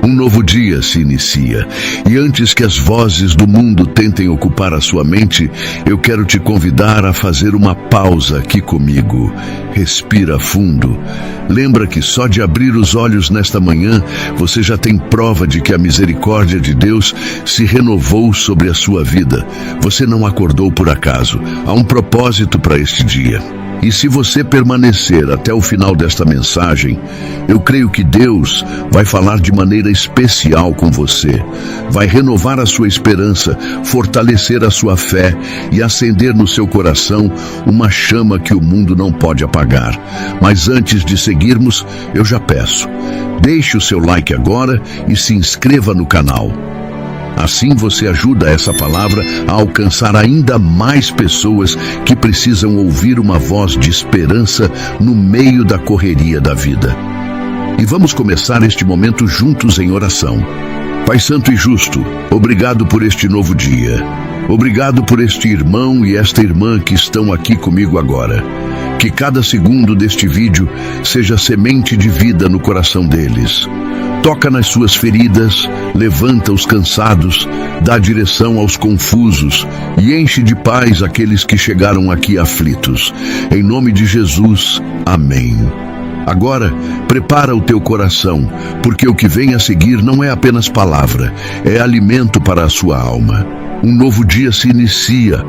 Um novo dia se inicia, e antes que as vozes do mundo tentem ocupar a sua mente, eu quero te convidar a fazer uma pausa aqui comigo. Respira fundo. Lembra que só de abrir os olhos nesta manhã, você já tem prova de que a misericórdia de Deus se renovou sobre a sua vida. Você não acordou por acaso. Há um propósito para este dia. E se você permanecer até o final desta mensagem, eu creio que Deus vai falar de maneira especial com você. Vai renovar a sua esperança, fortalecer a sua fé e acender no seu coração uma chama que o mundo não pode apagar. Mas antes de seguirmos, eu já peço, deixe o seu like agora e se inscreva no canal. Assim você ajuda essa palavra a alcançar ainda mais pessoas que precisam ouvir uma voz de esperança no meio da correria da vida. E vamos começar este momento juntos em oração. Pai Santo e Justo, obrigado por este novo dia. Obrigado por este irmão e esta irmã que estão aqui comigo agora. Que cada segundo deste vídeo seja semente de vida no coração deles. Toca nas suas feridas, levanta os cansados, dá direção aos confusos e enche de paz aqueles que chegaram aqui aflitos. Em nome de Jesus, amém. Agora, prepara o teu coração, porque o que vem a seguir não é apenas palavra, é alimento para a sua alma. Um novo dia se inicia.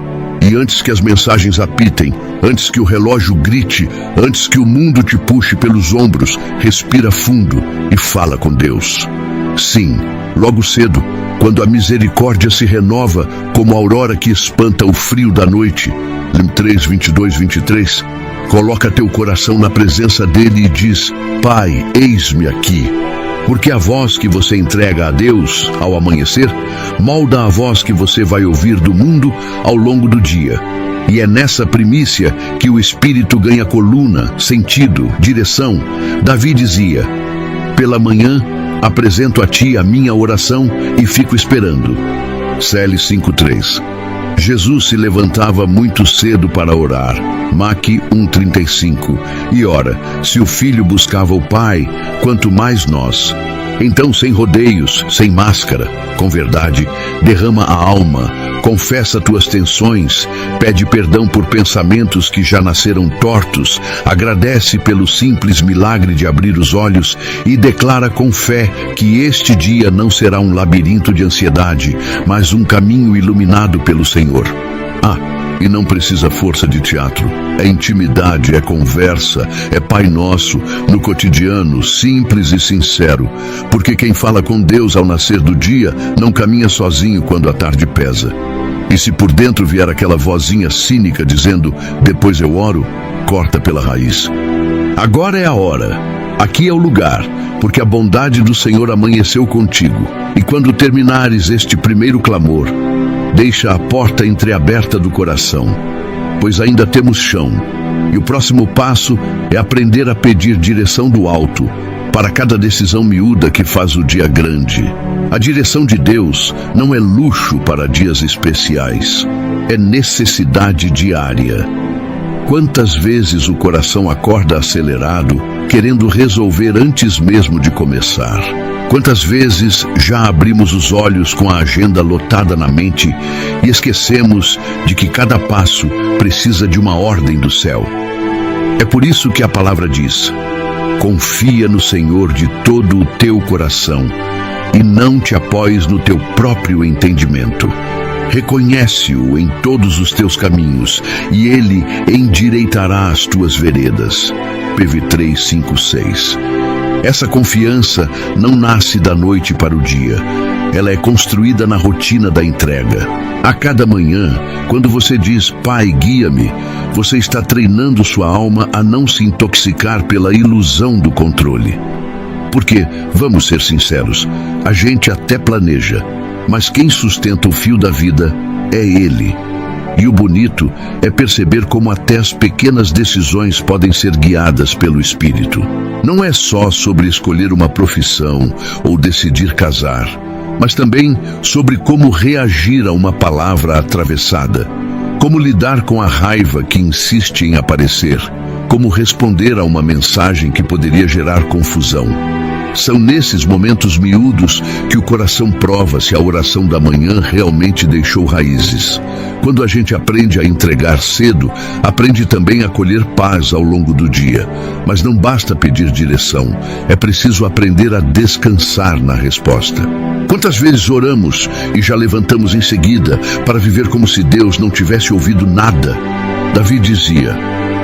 E antes que as mensagens apitem, antes que o relógio grite, antes que o mundo te puxe pelos ombros, respira fundo e fala com Deus. Sim, logo cedo, quando a misericórdia se renova como a aurora que espanta o frio da noite, 3, 22, 23, coloca teu coração na presença dele e diz, Pai, eis-me aqui. Porque a voz que você entrega a Deus ao amanhecer, molda a voz que você vai ouvir do mundo ao longo do dia. E é nessa primícia que o Espírito ganha coluna, sentido, direção. Davi dizia, pela manhã apresento a ti a minha oração e fico esperando. CL 5:3. Jesus se levantava muito cedo para orar. Maque 1:35. E ora, se o filho buscava o Pai, quanto mais nós. Então, sem rodeios, sem máscara, com verdade, derrama a alma, confessa tuas tensões, pede perdão por pensamentos que já nasceram tortos, agradece pelo simples milagre de abrir os olhos e declara com fé que este dia não será um labirinto de ansiedade, mas um caminho iluminado pelo Senhor. E não precisa força de teatro. É intimidade, é conversa, é Pai Nosso, no cotidiano, simples e sincero. Porque quem fala com Deus ao nascer do dia, não caminha sozinho quando a tarde pesa. E se por dentro vier aquela vozinha cínica dizendo, depois eu oro, corta pela raiz. Agora é a hora. Aqui é o lugar, porque a bondade do Senhor amanheceu contigo. E quando terminares este primeiro clamor, deixa a porta entreaberta do coração, pois ainda temos chão. E o próximo passo é aprender a pedir direção do alto para cada decisão miúda que faz o dia grande. A direção de Deus não é luxo para dias especiais, é necessidade diária. Quantas vezes o coração acorda acelerado, querendo resolver antes mesmo de começar? Quantas vezes já abrimos os olhos com a agenda lotada na mente e esquecemos de que cada passo precisa de uma ordem do céu? É por isso que a palavra diz, confia no Senhor de todo o teu coração e não te apoies no teu próprio entendimento. Reconhece-o em todos os teus caminhos e ele endireitará as tuas veredas. PV3, 5, 6. Essa confiança não nasce da noite para o dia. Ela é construída na rotina da entrega. A cada manhã, quando você diz, Pai, guia-me, você está treinando sua alma a não se intoxicar pela ilusão do controle. Porque, vamos ser sinceros, a gente até planeja, mas quem sustenta o fio da vida é Ele. E o bonito é perceber como até as pequenas decisões podem ser guiadas pelo Espírito. Não é só sobre escolher uma profissão ou decidir casar, mas também sobre como reagir a uma palavra atravessada, como lidar com a raiva que insiste em aparecer, como responder a uma mensagem que poderia gerar confusão. São nesses momentos miúdos que o coração prova se a oração da manhã realmente deixou raízes. Quando a gente aprende a entregar cedo, aprende também a colher paz ao longo do dia. Mas não basta pedir direção, é preciso aprender a descansar na resposta. Quantas vezes oramos e já levantamos em seguida para viver como se Deus não tivesse ouvido nada? Davi dizia: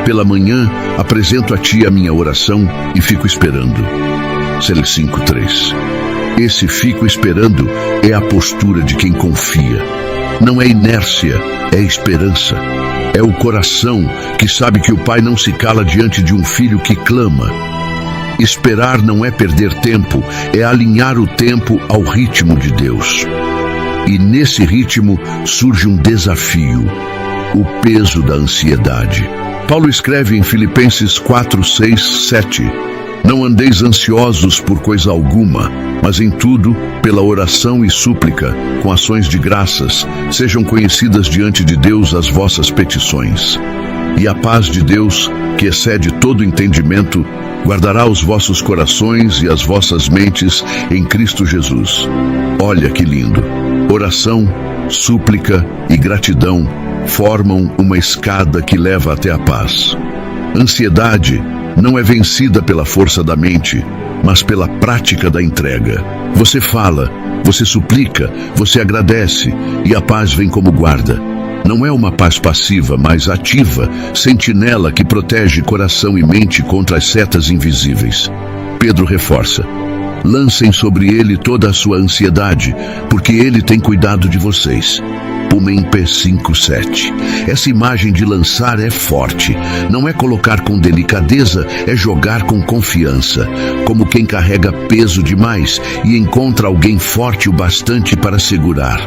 pela manhã apresento a ti a minha oração e fico esperando. Salmos 5:3. Esse fico esperando é a postura de quem confia. Não é inércia, é esperança. É o coração que sabe que o pai não se cala diante de um filho que clama. Esperar não é perder tempo, é alinhar o tempo ao ritmo de Deus. E nesse ritmo surge um desafio: o peso da ansiedade. Paulo escreve em Filipenses 4:6-7: não andeis ansiosos por coisa alguma, mas em tudo, pela oração e súplica, com ações de graças, sejam conhecidas diante de Deus as vossas petições. E a paz de Deus, que excede todo entendimento, guardará os vossos corações e as vossas mentes em Cristo Jesus. Olha que lindo! Oração, súplica e gratidão formam uma escada que leva até a paz. Ansiedade não é vencida pela força da mente, mas pela prática da entrega. Você fala, você suplica, você agradece e a paz vem como guarda. Não é uma paz passiva, mas ativa, sentinela que protege coração e mente contra as setas invisíveis. Pedro reforça: lancem sobre ele toda a sua ansiedade, porque ele tem cuidado de vocês. P 5:7. Essa imagem de lançar é forte. Não é colocar com delicadeza, é jogar com confiança, como quem carrega peso demais e encontra alguém forte o bastante para segurar.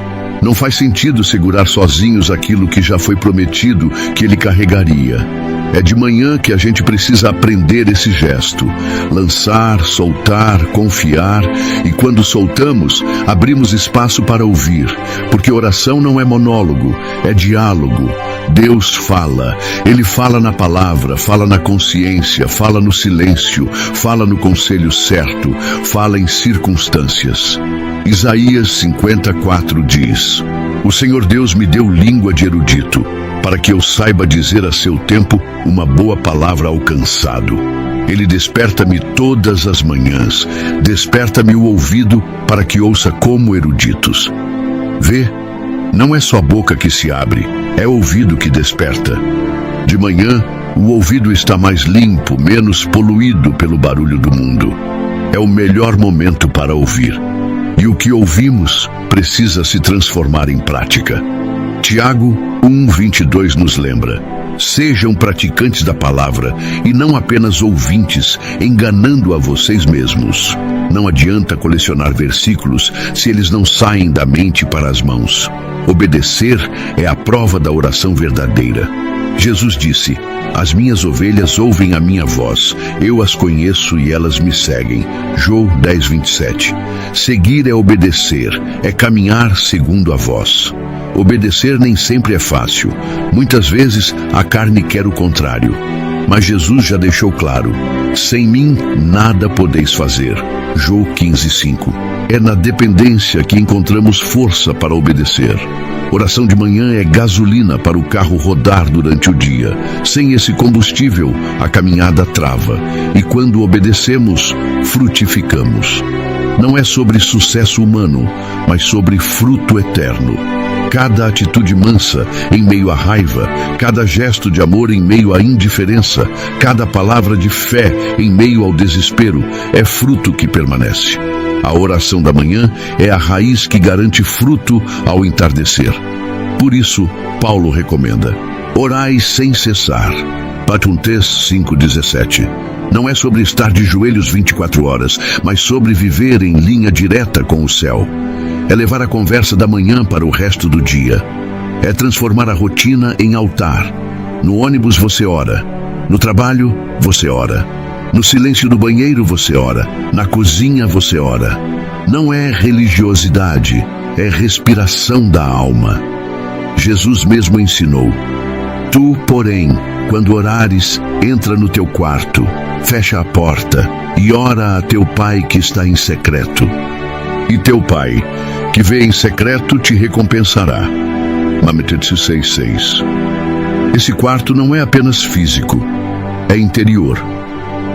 Não faz sentido segurar sozinhos aquilo que já foi prometido que ele carregaria. É de manhã que a gente precisa aprender esse gesto. Lançar, soltar, confiar. E quando soltamos, abrimos espaço para ouvir. Porque oração não é monólogo, é diálogo. Deus fala. Ele fala na palavra, fala na consciência, fala no silêncio, fala no conselho certo, fala em circunstâncias. Isaías 54 diz: o Senhor Deus me deu língua de erudito, para que eu saiba dizer a seu tempo uma boa palavra ao cansado. Ele desperta-me todas as manhãs, desperta-me o ouvido para que ouça como eruditos. Vê, não é só a boca que se abre, é o ouvido que desperta. De manhã, o ouvido está mais limpo, menos poluído pelo barulho do mundo. É o melhor momento para ouvir. E o que ouvimos precisa se transformar em prática. Tiago 1:22 nos lembra: sejam praticantes da palavra e não apenas ouvintes, enganando a vocês mesmos. Não adianta colecionar versículos se eles não saem da mente para as mãos. Obedecer é a prova da oração verdadeira. Jesus disse: as minhas ovelhas ouvem a minha voz, eu as conheço e elas me seguem. João 10:27. Seguir é obedecer, é caminhar segundo a voz. Obedecer nem sempre é fácil. Muitas vezes a carne quer o contrário. Mas Jesus já deixou claro: sem mim nada podeis fazer. João 15:5. É na dependência que encontramos força para obedecer. Oração de manhã é gasolina para o carro rodar durante o dia. Sem esse combustível, a caminhada trava. E quando obedecemos, frutificamos. Não é sobre sucesso humano, mas sobre fruto eterno. Cada atitude mansa em meio à raiva, cada gesto de amor em meio à indiferença, cada palavra de fé em meio ao desespero é fruto que permanece. A oração da manhã é a raiz que garante fruto ao entardecer. Por isso, Paulo recomenda: orai sem cessar. Patuntes 5:17. Não é sobre estar de joelhos 24 horas, mas sobre viver em linha direta com o céu. É levar a conversa da manhã para o resto do dia. É transformar a rotina em altar. No ônibus você ora. No trabalho, você ora. No silêncio do banheiro você ora. Na cozinha você ora. Não é religiosidade, é respiração da alma. Jesus mesmo ensinou: Tu, porém, quando orares, entra no teu quarto, fecha a porta e ora a teu pai que está em secreto. E teu pai, que vê em secreto, te recompensará. Mateus 6,6. Esse quarto não é apenas físico, é interior.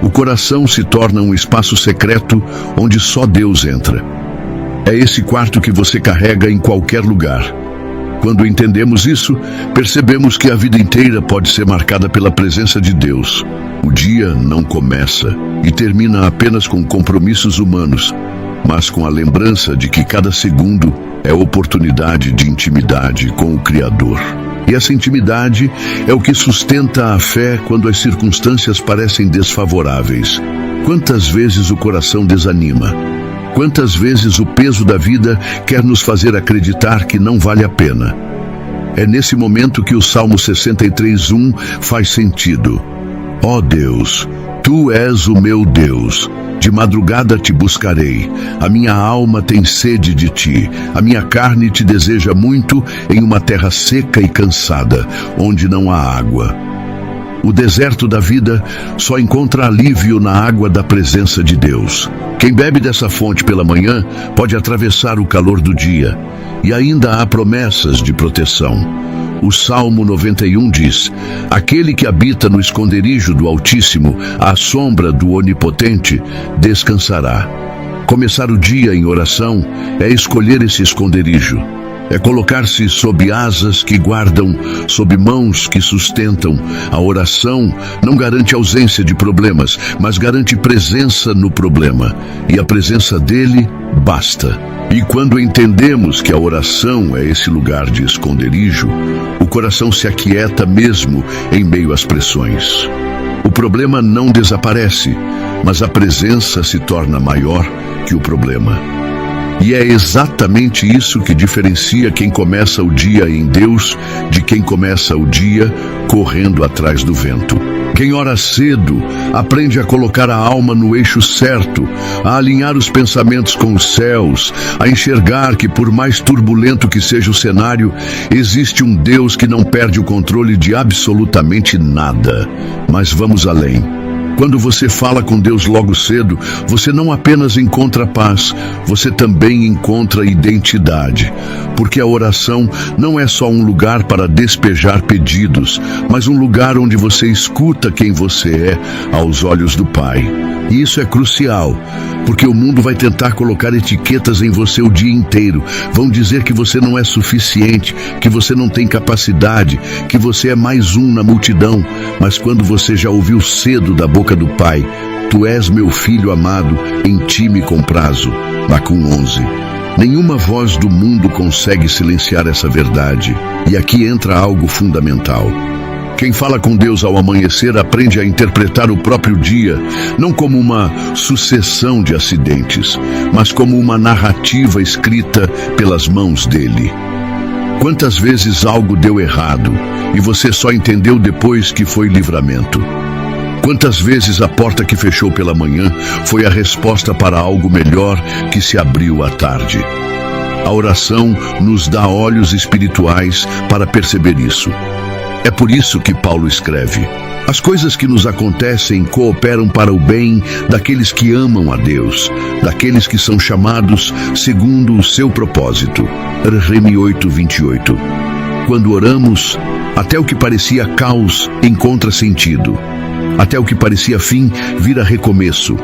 O coração se torna um espaço secreto onde só Deus entra. É esse quarto que você carrega em qualquer lugar. Quando entendemos isso, percebemos que a vida inteira pode ser marcada pela presença de Deus. O dia não começa e termina apenas com compromissos humanos, mas com a lembrança de que cada segundo é oportunidade de intimidade com o Criador. E essa intimidade é o que sustenta a fé quando as circunstâncias parecem desfavoráveis. Quantas vezes o coração desanima? Quantas vezes o peso da vida quer nos fazer acreditar que não vale a pena? É nesse momento que o Salmo 63:1 faz sentido. Ó Deus, Tu és o meu Deus. De madrugada te buscarei. A minha alma tem sede de ti. A minha carne te deseja muito em uma terra seca e cansada, onde não há água. O deserto da vida só encontra alívio na água da presença de Deus. Quem bebe dessa fonte pela manhã pode atravessar o calor do dia. E ainda há promessas de proteção. O Salmo 91 diz: aquele que habita no esconderijo do Altíssimo, à sombra do Onipotente, descansará. Começar o dia em oração é escolher esse esconderijo. É colocar-se sob asas que guardam, sob mãos que sustentam. A oração não garante ausência de problemas, mas garante presença no problema. E a presença dele basta. E quando entendemos que a oração é esse lugar de esconderijo, o coração se aquieta mesmo em meio às pressões. O problema não desaparece, mas a presença se torna maior que o problema. E é exatamente isso que diferencia quem começa o dia em Deus de quem começa o dia correndo atrás do vento. Quem ora cedo aprende a colocar a alma no eixo certo, a alinhar os pensamentos com os céus, a enxergar que, por mais turbulento que seja o cenário, existe um Deus que não perde o controle de absolutamente nada. Mas vamos além. Quando você fala com Deus logo cedo, você não apenas encontra paz, você também encontra identidade. Porque a oração não é só um lugar para despejar pedidos, mas um lugar onde você escuta quem você é aos olhos do Pai. E isso é crucial, porque o mundo vai tentar colocar etiquetas em você o dia inteiro. Vão dizer que você não é suficiente, que você não tem capacidade, que você é mais um na multidão. Mas quando você já ouviu cedo da boca do Pai: Tu és meu filho amado, em ti me comprazo. Nahum 11. Nenhuma voz do mundo consegue silenciar essa verdade. E aqui entra algo fundamental. Quem fala com Deus ao amanhecer aprende a interpretar o próprio dia, não como uma sucessão de acidentes, mas como uma narrativa escrita pelas mãos dele. Quantas vezes algo deu errado e você só entendeu depois que foi livramento? Quantas vezes a porta que fechou pela manhã foi a resposta para algo melhor que se abriu à tarde? A oração nos dá olhos espirituais para perceber isso. É por isso que Paulo escreve: as coisas que nos acontecem cooperam para o bem daqueles que amam a Deus, daqueles que são chamados segundo o seu propósito. Romanos 8:28. Quando oramos, até o que parecia caos encontra sentido. Até o que parecia fim vira recomeço.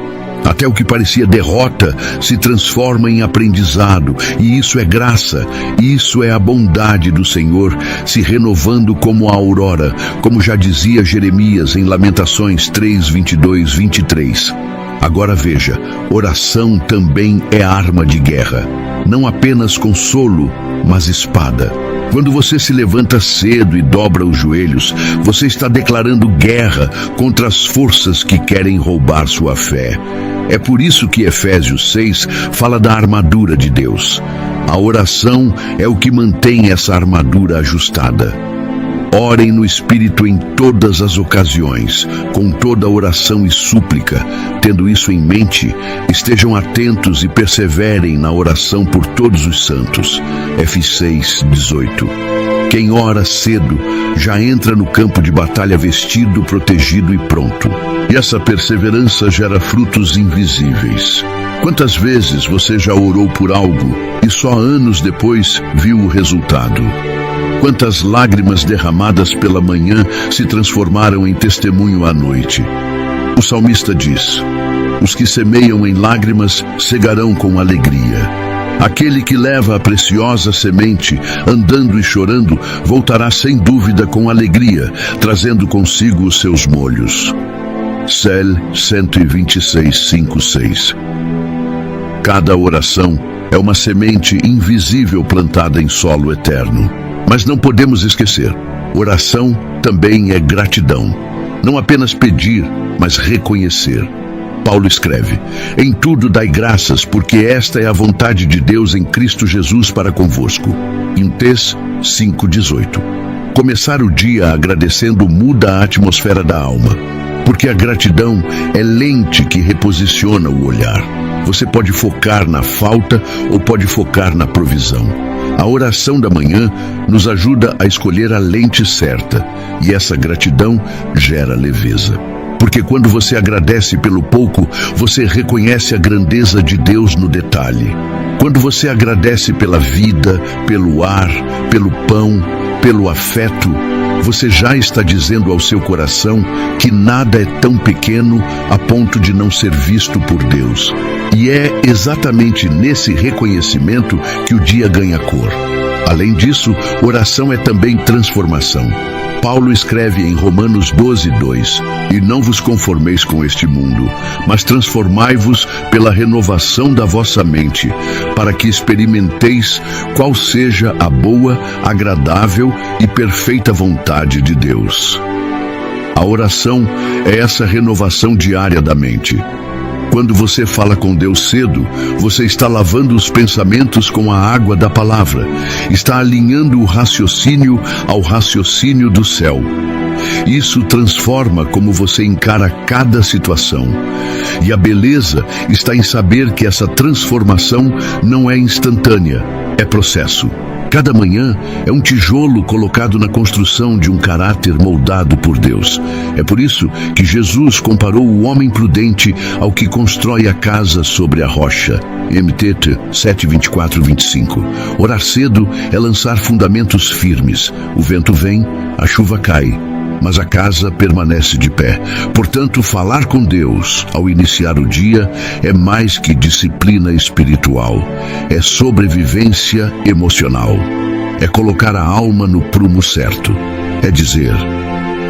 Até o que parecia derrota se transforma em aprendizado. E isso é graça, isso é a bondade do Senhor se renovando como a aurora, como já dizia Jeremias em Lamentações 3:22-23. Agora veja, oração também é arma de guerra. Não apenas consolo, mas espada. Quando você se levanta cedo e dobra os joelhos, você está declarando guerra contra as forças que querem roubar sua fé. É por isso que Efésios 6 fala da armadura de Deus. A oração é o que mantém essa armadura ajustada. Orem no Espírito em todas as ocasiões, com toda oração e súplica. Tendo isso em mente, estejam atentos e perseverem na oração por todos os santos. Efésios 6:18. Quem ora cedo já entra no campo de batalha vestido, protegido e pronto. E essa perseverança gera frutos invisíveis. Quantas vezes você já orou por algo e só anos depois viu o resultado? Quantas lágrimas derramadas pela manhã se transformaram em testemunho à noite? O salmista diz: os que semeiam em lágrimas cegarão com alegria. Aquele que leva a preciosa semente, andando e chorando, voltará sem dúvida com alegria, trazendo consigo os seus molhos. Cel 126:5-6. Cada oração é uma semente invisível plantada em solo eterno. Mas não podemos esquecer, oração também é gratidão. Não apenas pedir, mas reconhecer. Paulo escreve: em tudo dai graças, porque esta é a vontade de Deus em Cristo Jesus para convosco. Em Tès 5:18. Começar o dia agradecendo muda a atmosfera da alma, porque a gratidão é lente que reposiciona o olhar. Você pode focar na falta ou pode focar na provisão. A oração da manhã nos ajuda a escolher a lente certa, e essa gratidão gera leveza. Porque quando você agradece pelo pouco, você reconhece a grandeza de Deus no detalhe. Quando você agradece pela vida, pelo ar, pelo pão, pelo afeto, você já está dizendo ao seu coração que nada é tão pequeno a ponto de não ser visto por Deus. E é exatamente nesse reconhecimento que o dia ganha cor. Além disso, oração é também transformação. Paulo escreve em Romanos 12:2: e não vos conformeis com este mundo, mas transformai-vos pela renovação da vossa mente, para que experimenteis qual seja a boa, agradável e perfeita vontade de Deus. A oração é essa renovação diária da mente. Quando você fala com Deus cedo, você está lavando os pensamentos com a água da palavra, está alinhando o raciocínio ao raciocínio do céu. Isso transforma como você encara cada situação. E a beleza está em saber que essa transformação não é instantânea, é processo. Cada manhã é um tijolo colocado na construção de um caráter moldado por Deus. É por isso que Jesus comparou o homem prudente ao que constrói a casa sobre a rocha. MT 7:24-25. Orar cedo é lançar fundamentos firmes. O vento vem, a chuva cai, mas a casa permanece de pé. Portanto, falar com Deus ao iniciar o dia é mais que disciplina espiritual, é sobrevivência emocional. É colocar a alma no prumo certo. É dizer: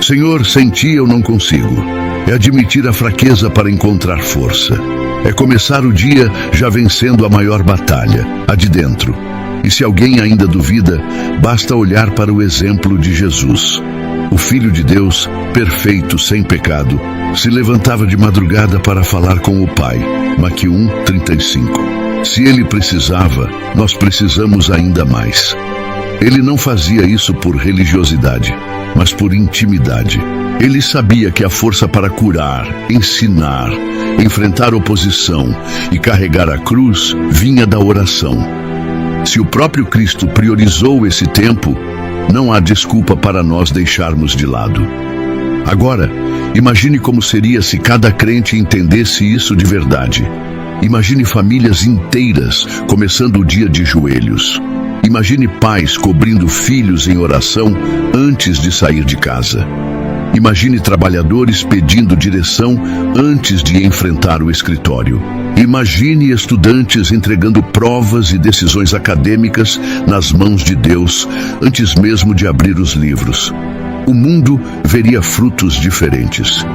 Senhor, sem ti eu não consigo. É admitir a fraqueza para encontrar força. É começar o dia já vencendo a maior batalha, a de dentro. E se alguém ainda duvida, basta olhar para o exemplo de Jesus. O Filho de Deus, perfeito, sem pecado, se levantava de madrugada para falar com o Pai. Mateus 1:35. Se ele precisava, nós precisamos ainda mais. Ele não fazia isso por religiosidade, mas por intimidade. Ele sabia que a força para curar, ensinar, enfrentar oposição e carregar a cruz vinha da oração. Se o próprio Cristo priorizou esse tempo, não há desculpa para nós deixarmos de lado. Agora, imagine como seria se cada crente entendesse isso de verdade. Imagine famílias inteiras começando o dia de joelhos. Imagine pais cobrindo filhos em oração antes de sair de casa. Imagine trabalhadores pedindo direção antes de enfrentar o escritório. Imagine estudantes entregando provas e decisões acadêmicas nas mãos de Deus antes mesmo de abrir os livros. O mundo veria frutos diferentes,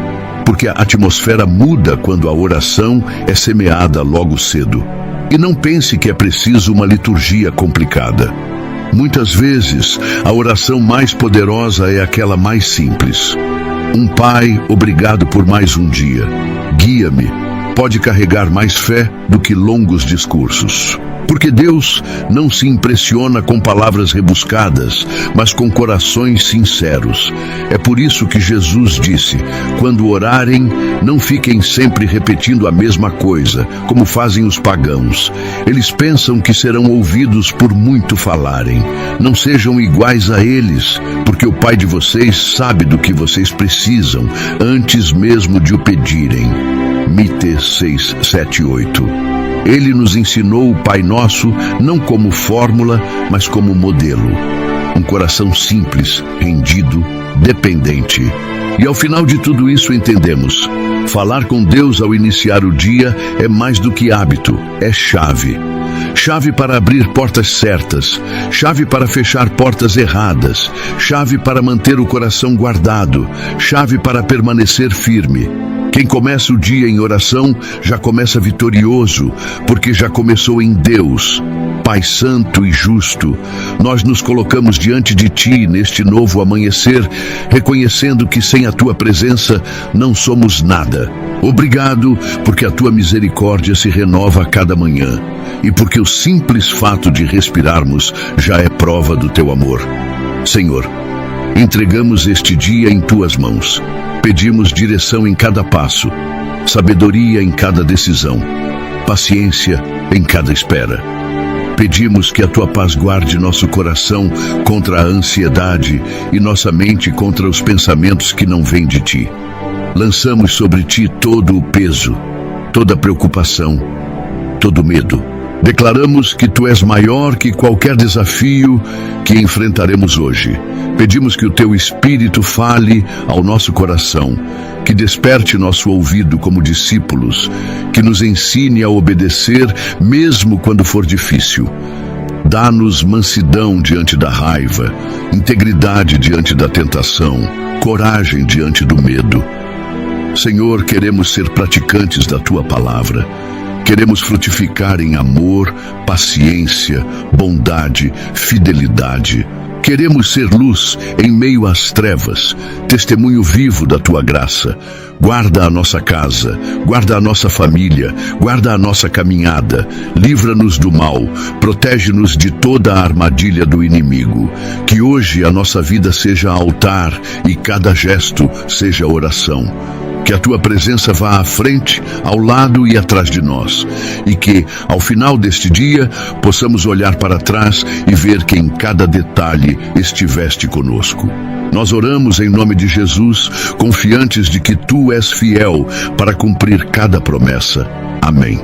porque a atmosfera muda quando a oração é semeada logo cedo. E não pense que é preciso uma liturgia complicada. Muitas vezes, a oração mais poderosa é aquela mais simples. Um pai, obrigado por mais um dia. Guia-me. Pode carregar mais fé do que longos discursos. Porque Deus não se impressiona com palavras rebuscadas, mas com corações sinceros. É por isso que Jesus disse: quando orarem, não fiquem sempre repetindo a mesma coisa, como fazem os pagãos. Eles pensam que serão ouvidos por muito falarem. Não sejam iguais a eles, porque o Pai de vocês sabe do que vocês precisam, antes mesmo de o pedirem. Mite 6, 7, 8. Ele nos ensinou o Pai Nosso não como fórmula, mas como modelo. Um coração simples, rendido, dependente. E ao final de tudo isso entendemos: falar com Deus ao iniciar o dia é mais do que hábito, é chave. Chave para abrir portas certas, chave para fechar portas erradas, chave para manter o coração guardado, chave para permanecer firme. Quem começa o dia em oração já começa vitorioso, porque já começou em Deus. Pai Santo e Justo, nós nos colocamos diante de Ti neste novo amanhecer, reconhecendo que sem a Tua presença não somos nada. Obrigado, porque a Tua misericórdia se renova a cada manhã, e porque o simples fato de respirarmos já é prova do Teu amor. Senhor, entregamos este dia em Tuas mãos. Pedimos direção em cada passo, sabedoria em cada decisão, paciência em cada espera. Pedimos que a Tua paz guarde nosso coração contra a ansiedade e nossa mente contra os pensamentos que não vêm de Ti. Lançamos sobre Ti todo o peso, toda a preocupação, todo o medo. Declaramos que Tu és maior que qualquer desafio que enfrentaremos hoje. Pedimos que o Teu Espírito fale ao nosso coração, que desperte nosso ouvido como discípulos, que nos ensine a obedecer mesmo quando for difícil. Dá-nos mansidão diante da raiva, integridade diante da tentação, coragem diante do medo. Senhor, queremos ser praticantes da Tua palavra. Queremos frutificar em amor, paciência, bondade, fidelidade. Queremos ser luz em meio às trevas, testemunho vivo da Tua graça. Guarda a nossa casa, guarda a nossa família, guarda a nossa caminhada. Livra-nos do mal, protege-nos de toda a armadilha do inimigo. Que hoje a nossa vida seja altar e cada gesto seja oração. Que a Tua presença vá à frente, ao lado e atrás de nós. E que, ao final deste dia, possamos olhar para trás e ver que em cada detalhe estiveste conosco. Nós oramos em nome de Jesus, confiantes de que Tu és fiel para cumprir cada promessa. Amém.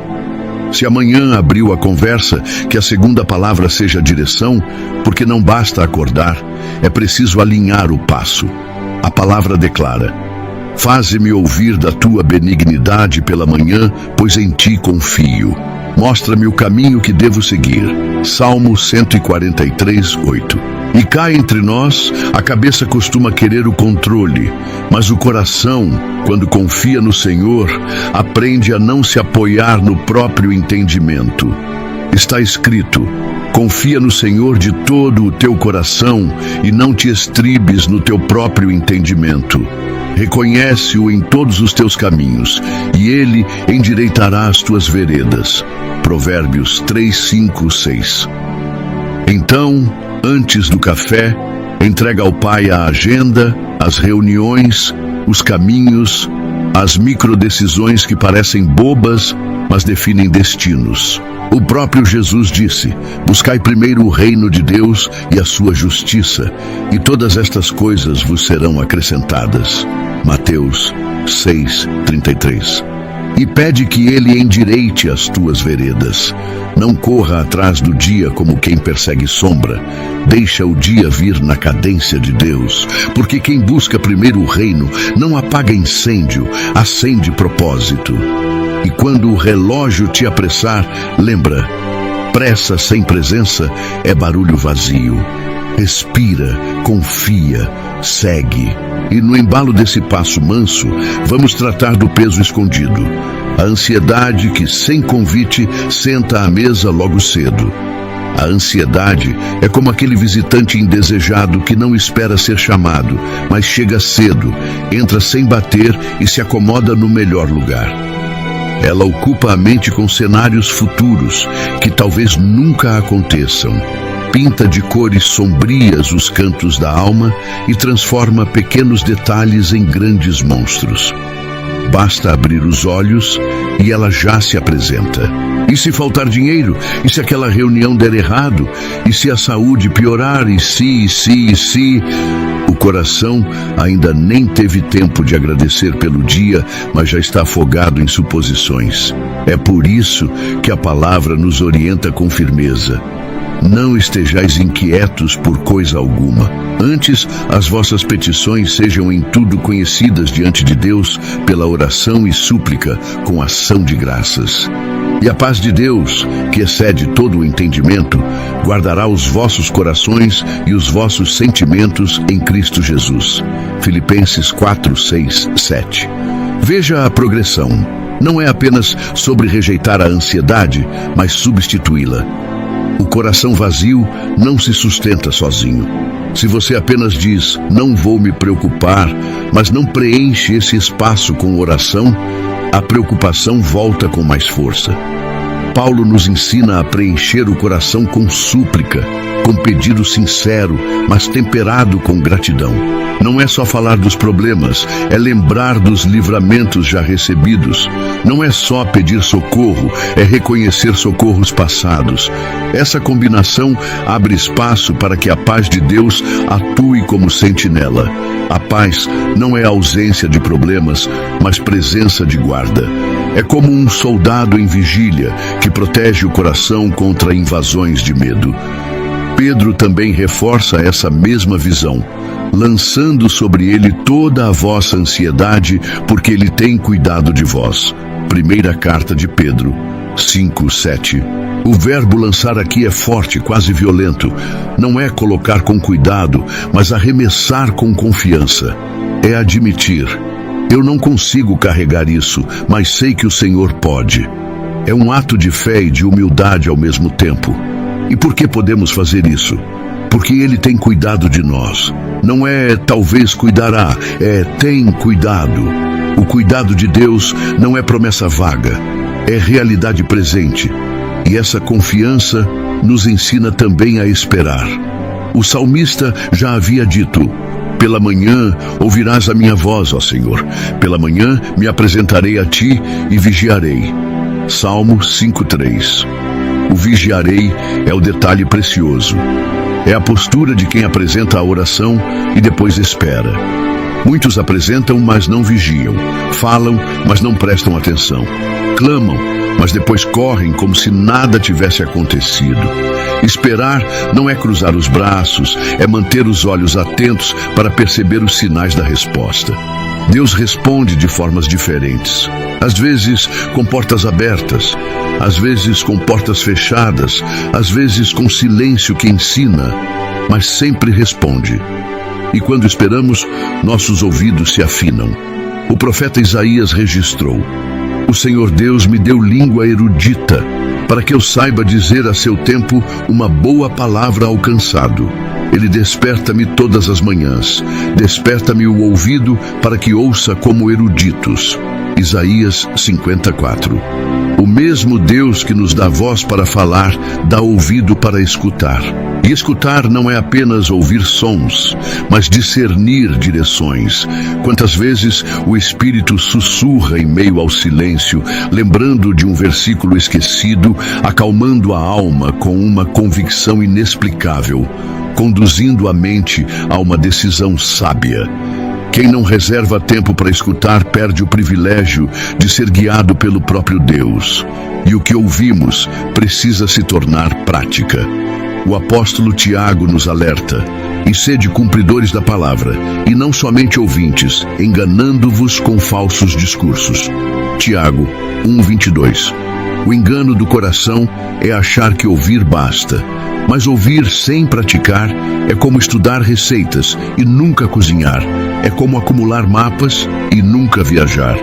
Se amanhã abriu a conversa, que a segunda palavra seja a direção, porque não basta acordar, é preciso alinhar o passo. A palavra declara: faze-me ouvir da Tua benignidade pela manhã, pois em Ti confio. Mostra-me o caminho que devo seguir. Salmo 143, 8. E cá entre nós, a cabeça costuma querer o controle, mas o coração, quando confia no Senhor, aprende a não se apoiar no próprio entendimento. Está escrito: confia no Senhor de todo o teu coração e não te estribes no teu próprio entendimento. Reconhece-o em todos os teus caminhos, e Ele endireitará as tuas veredas. Provérbios 3, 5, 6. Então, antes do café, entrega ao Pai a agenda, as reuniões, os caminhos, as microdecisões que parecem bobas, mas definem destinos. O próprio Jesus disse: buscai primeiro o reino de Deus e a sua justiça, e todas estas coisas vos serão acrescentadas. Mateus 6, 33. E pede que Ele endireite as tuas veredas. Não corra atrás do dia como quem persegue sombra. Deixa o dia vir na cadência de Deus, porque quem busca primeiro o reino não apaga incêndio, acende propósito. E quando o relógio te apressar, lembra: pressa sem presença é barulho vazio. Respira, confia, segue. E no embalo desse passo manso, vamos tratar do peso escondido. A ansiedade que, sem convite, senta à mesa logo cedo. A ansiedade é como aquele visitante indesejado que não espera ser chamado, mas chega cedo, entra sem bater e se acomoda no melhor lugar. Ela ocupa a mente com cenários futuros que talvez nunca aconteçam. Pinta de cores sombrias os cantos da alma e transforma pequenos detalhes em grandes monstros. Basta abrir os olhos e ela já se apresenta. E se faltar dinheiro? E se aquela reunião der errado? E se a saúde piorar? E se... O coração ainda nem teve tempo de agradecer pelo dia, mas já está afogado em suposições. É por isso que a palavra nos orienta com firmeza. Não estejais inquietos por coisa alguma. Antes, as vossas petições sejam em tudo conhecidas diante de Deus pela oração e súplica com ação de graças. E a paz de Deus, que excede todo o entendimento, guardará os vossos corações e os vossos sentimentos em Cristo Jesus. Filipenses 4, 6, 7. Veja a progressão. Não é apenas sobre rejeitar a ansiedade, mas substituí-la. O coração vazio não se sustenta sozinho. Se você apenas diz, não vou me preocupar, mas não preenche esse espaço com oração, a preocupação volta com mais força. Paulo nos ensina a preencher o coração com súplica, com pedido sincero, mas temperado com gratidão. Não é só falar dos problemas, é lembrar dos livramentos já recebidos. Não é só pedir socorro, é reconhecer socorros passados. Essa combinação abre espaço para que a paz de Deus atue como sentinela. A paz não é ausência de problemas, mas presença de guarda. É como um soldado em vigília que protege o coração contra invasões de medo. Pedro também reforça essa mesma visão, lançando sobre ele toda a vossa ansiedade, porque ele tem cuidado de vós. Primeira carta de Pedro 5, 7. O verbo lançar aqui é forte, quase violento. Não é colocar com cuidado, mas arremessar com confiança. É admitir: eu não consigo carregar isso, mas sei que o Senhor pode. É um ato de fé e de humildade ao mesmo tempo. E por que podemos fazer isso? Porque Ele tem cuidado de nós. Não é talvez cuidará, é tem cuidado. O cuidado de Deus não é promessa vaga, é realidade presente. E essa confiança nos ensina também a esperar. O salmista já havia dito: pela manhã ouvirás a minha voz, ó Senhor. Pela manhã me apresentarei a ti e vigiarei. Salmo 5:3. O vigiarei é o detalhe precioso. É a postura de quem apresenta a oração e depois espera. Muitos apresentam, mas não vigiam. Falam, mas não prestam atenção. Clamam, mas depois correm como se nada tivesse acontecido. Esperar não é cruzar os braços, é manter os olhos atentos para perceber os sinais da resposta. Deus responde de formas diferentes. Às vezes com portas abertas, às vezes com portas fechadas, às vezes com silêncio que ensina, mas sempre responde. E quando esperamos, nossos ouvidos se afinam. O profeta Isaías registrou: o Senhor Deus me deu língua erudita, para que eu saiba dizer a seu tempo uma boa palavra ao cansado. Ele desperta-me todas as manhãs, desperta-me o ouvido para que ouça como eruditos. Isaías 54. O mesmo Deus que nos dá voz para falar, dá ouvido para escutar. E escutar não é apenas ouvir sons, mas discernir direções. Quantas vezes o Espírito sussurra em meio ao silêncio, lembrando de um versículo esquecido, acalmando a alma com uma convicção inexplicável, conduzindo a mente a uma decisão sábia. Quem não reserva tempo para escutar perde o privilégio de ser guiado pelo próprio Deus. E o que ouvimos precisa se tornar prática. O apóstolo Tiago nos alerta: e sede cumpridores da palavra, e não somente ouvintes, enganando-vos com falsos discursos. Tiago 1:22. O engano do coração é achar que ouvir basta, mas ouvir sem praticar é como estudar receitas e nunca cozinhar, é como acumular mapas e nunca viajar.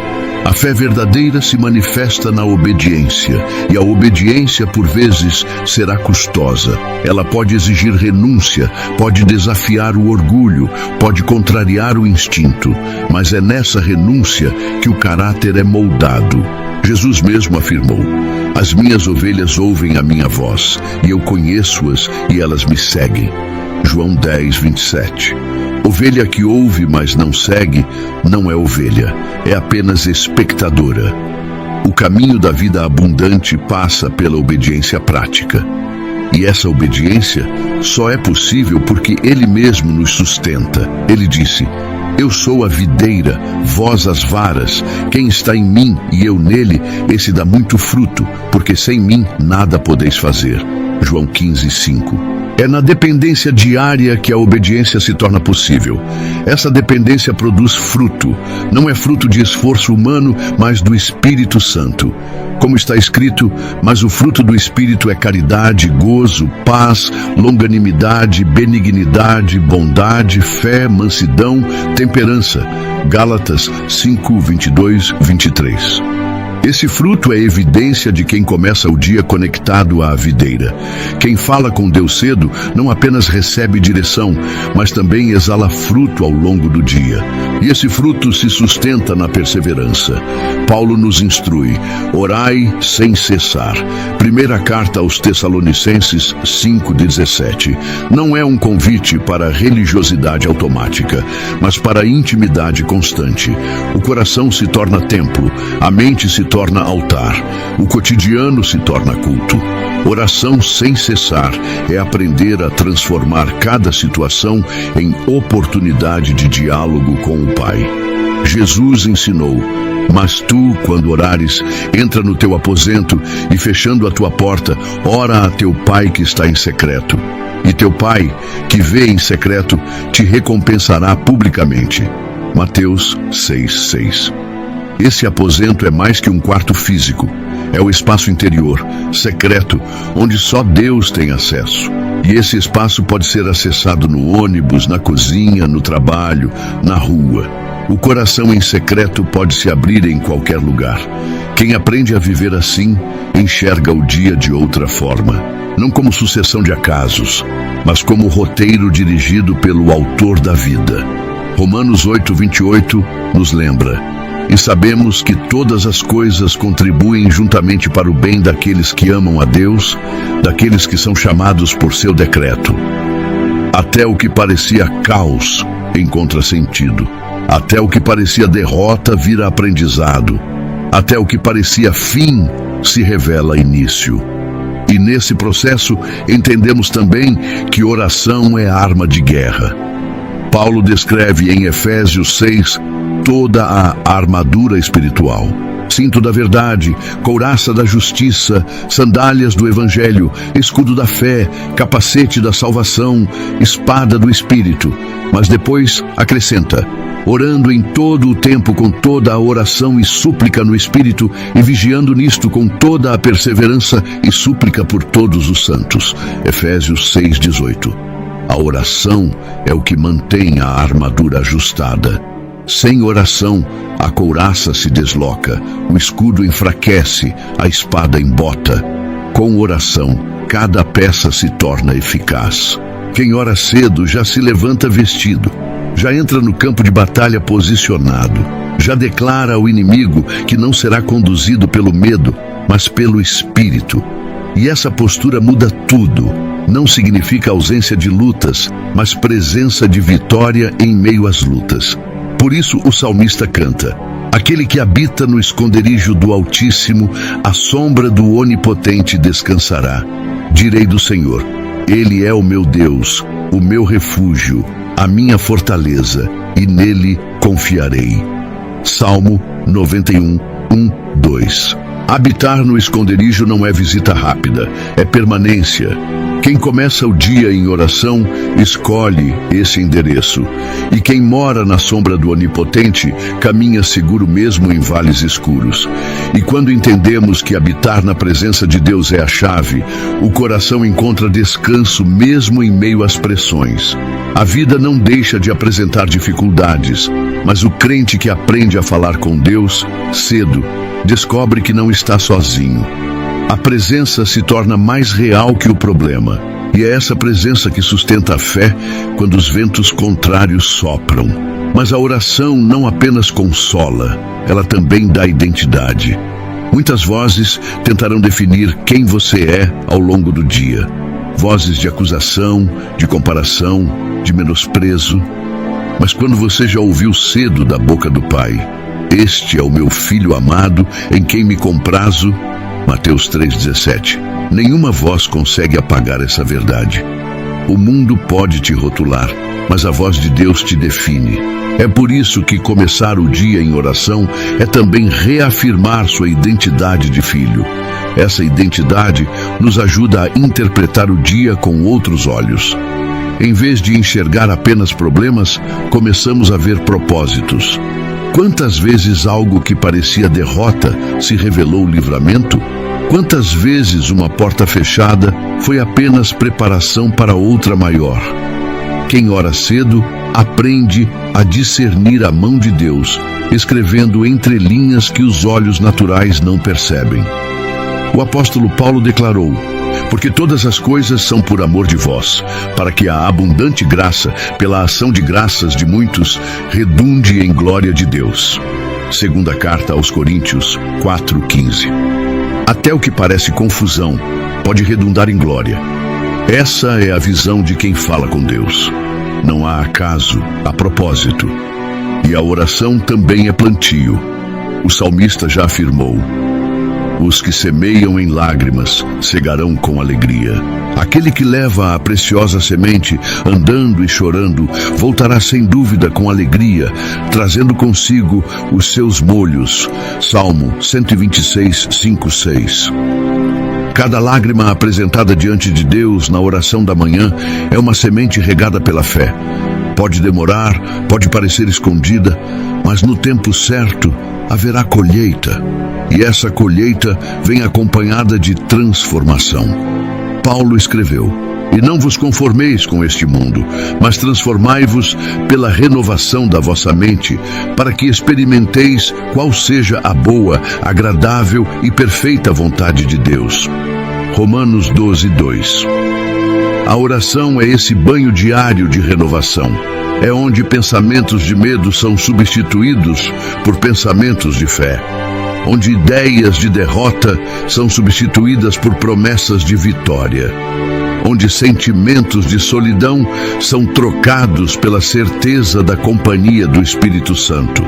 A fé verdadeira se manifesta na obediência, e a obediência, por vezes, será custosa. Ela pode exigir renúncia, pode desafiar o orgulho, pode contrariar o instinto, mas é nessa renúncia que o caráter é moldado. Jesus mesmo afirmou: as minhas ovelhas ouvem a minha voz, e eu conheço-as e elas me seguem. João 10, 27. Ovelha que ouve, mas não segue, não é ovelha, é apenas espectadora. O caminho da vida abundante passa pela obediência prática. E essa obediência só é possível porque Ele mesmo nos sustenta. Ele disse: eu sou a videira, vós as varas. Quem está em mim e eu nele, esse dá muito fruto, porque sem mim nada podeis fazer. João 15, 5. É na dependência diária que a obediência se torna possível. Essa dependência produz fruto. Não é fruto de esforço humano, mas do Espírito Santo. Como está escrito: mas o fruto do Espírito é caridade, gozo, paz, longanimidade, benignidade, bondade, fé, mansidão, temperança. Gálatas 5, 22, 23. Esse fruto é evidência de quem começa o dia conectado à videira. Quem fala com Deus cedo não apenas recebe direção, mas também exala fruto ao longo do dia. E esse fruto se sustenta na perseverança. Paulo nos instrui: orai sem cessar. Primeira carta aos Tessalonicenses 5:17. Não é um convite para a religiosidade automática, mas para a intimidade constante. O coração se torna templo, a mente se torna altar, o cotidiano se torna culto. Oração sem cessar é aprender a transformar cada situação em oportunidade de diálogo com o Pai. Jesus ensinou: mas tu, quando orares, entra no teu aposento e, fechando a tua porta, ora a teu Pai que está em secreto. E teu Pai, que vê em secreto, te recompensará publicamente. Mateus 6:6. Esse aposento é mais que um quarto físico. É o espaço interior, secreto, onde só Deus tem acesso. E esse espaço pode ser acessado no ônibus, na cozinha, no trabalho, na rua. O coração em secreto pode se abrir em qualquer lugar. Quem aprende a viver assim, enxerga o dia de outra forma. Não como sucessão de acasos, mas como roteiro dirigido pelo autor da vida. Romanos 8:28 nos lembra: e sabemos que todas as coisas contribuem juntamente para o bem daqueles que amam a Deus, daqueles que são chamados por seu decreto. Até o que parecia caos encontra sentido. Até o que parecia derrota vira aprendizado. Até o que parecia fim se revela início. E nesse processo entendemos também que oração é arma de guerra. Paulo descreve em Efésios 6 toda a armadura espiritual: cinto da verdade, couraça da justiça, sandálias do evangelho, escudo da fé, capacete da salvação, espada do Espírito. Mas depois acrescenta: orando em todo o tempo com toda a oração e súplica no Espírito, e vigiando nisto com toda a perseverança e súplica por todos os santos. Efésios 6:18. A oração é o que mantém a armadura ajustada. Sem oração, a couraça se desloca, o escudo enfraquece, a espada embota. Com oração, cada peça se torna eficaz. Quem ora cedo já se levanta vestido, já entra no campo de batalha posicionado, já declara ao inimigo que não será conduzido pelo medo, mas pelo Espírito. E essa postura muda tudo. Não significa ausência de lutas, mas presença de vitória em meio às lutas. Por isso o salmista canta: aquele que habita no esconderijo do Altíssimo, à sombra do Onipotente descansará. Direi do Senhor: Ele é o meu Deus, o meu refúgio, a minha fortaleza, e nele confiarei. Salmo 91, 1, 2. Habitar no esconderijo não é visita rápida, é permanência. Quem começa o dia em oração, escolhe esse endereço. E quem mora na sombra do Onipotente, caminha seguro mesmo em vales escuros. E quando entendemos que habitar na presença de Deus é a chave, o coração encontra descanso mesmo em meio às pressões. A vida não deixa de apresentar dificuldades, Mas o crente que aprende a falar com Deus cedo descobre que não está sozinho. A presença se torna mais real que o problema. E é essa presença que sustenta a fé quando os ventos contrários sopram. Mas a oração não apenas consola, ela também dá identidade. Muitas vozes tentarão definir quem você é ao longo do dia. Vozes de acusação, de comparação, de menosprezo. Mas quando você já ouviu cedo da boca do Pai, "Este é o meu filho amado, em quem me comprazo", Mateus 3,17, nenhuma voz consegue apagar essa verdade. O mundo pode te rotular, mas a voz de Deus te define. É por isso que começar o dia em oração é também reafirmar sua identidade de filho. Essa identidade nos ajuda a interpretar o dia com outros olhos. Em vez de enxergar apenas problemas, começamos a ver propósitos. Quantas vezes algo que parecia derrota se revelou livramento? Quantas vezes uma porta fechada foi apenas preparação para outra maior? Quem ora cedo aprende a discernir a mão de Deus, escrevendo entre linhas que os olhos naturais não percebem. O apóstolo Paulo declarou: "Porque todas as coisas são por amor de vós, para que a abundante graça, pela ação de graças de muitos, redunde em glória de Deus." Segunda carta aos Coríntios 4,15. Até o que parece confusão pode redundar em glória. Essa é a visão de quem fala com Deus. Não há acaso, há propósito. E a oração também é plantio. O salmista já afirmou: "Os que semeiam em lágrimas cegarão com alegria." Aquele que leva a preciosa semente, andando e chorando, voltará sem dúvida com alegria, trazendo consigo os seus molhos. Salmo 126, 5, 6. Cada lágrima apresentada diante de Deus na oração da manhã é uma semente regada pela fé. Pode demorar, pode parecer escondida, mas no tempo certo haverá colheita. E essa colheita vem acompanhada de transformação. Paulo escreveu: "E não vos conformeis com este mundo, mas transformai-vos pela renovação da vossa mente, para que experimenteis qual seja a boa, agradável e perfeita vontade de Deus." Romanos 12:2. A oração é esse banho diário de renovação. É onde pensamentos de medo são substituídos por pensamentos de fé. Onde ideias de derrota são substituídas por promessas de vitória. Onde sentimentos de solidão são trocados pela certeza da companhia do Espírito Santo.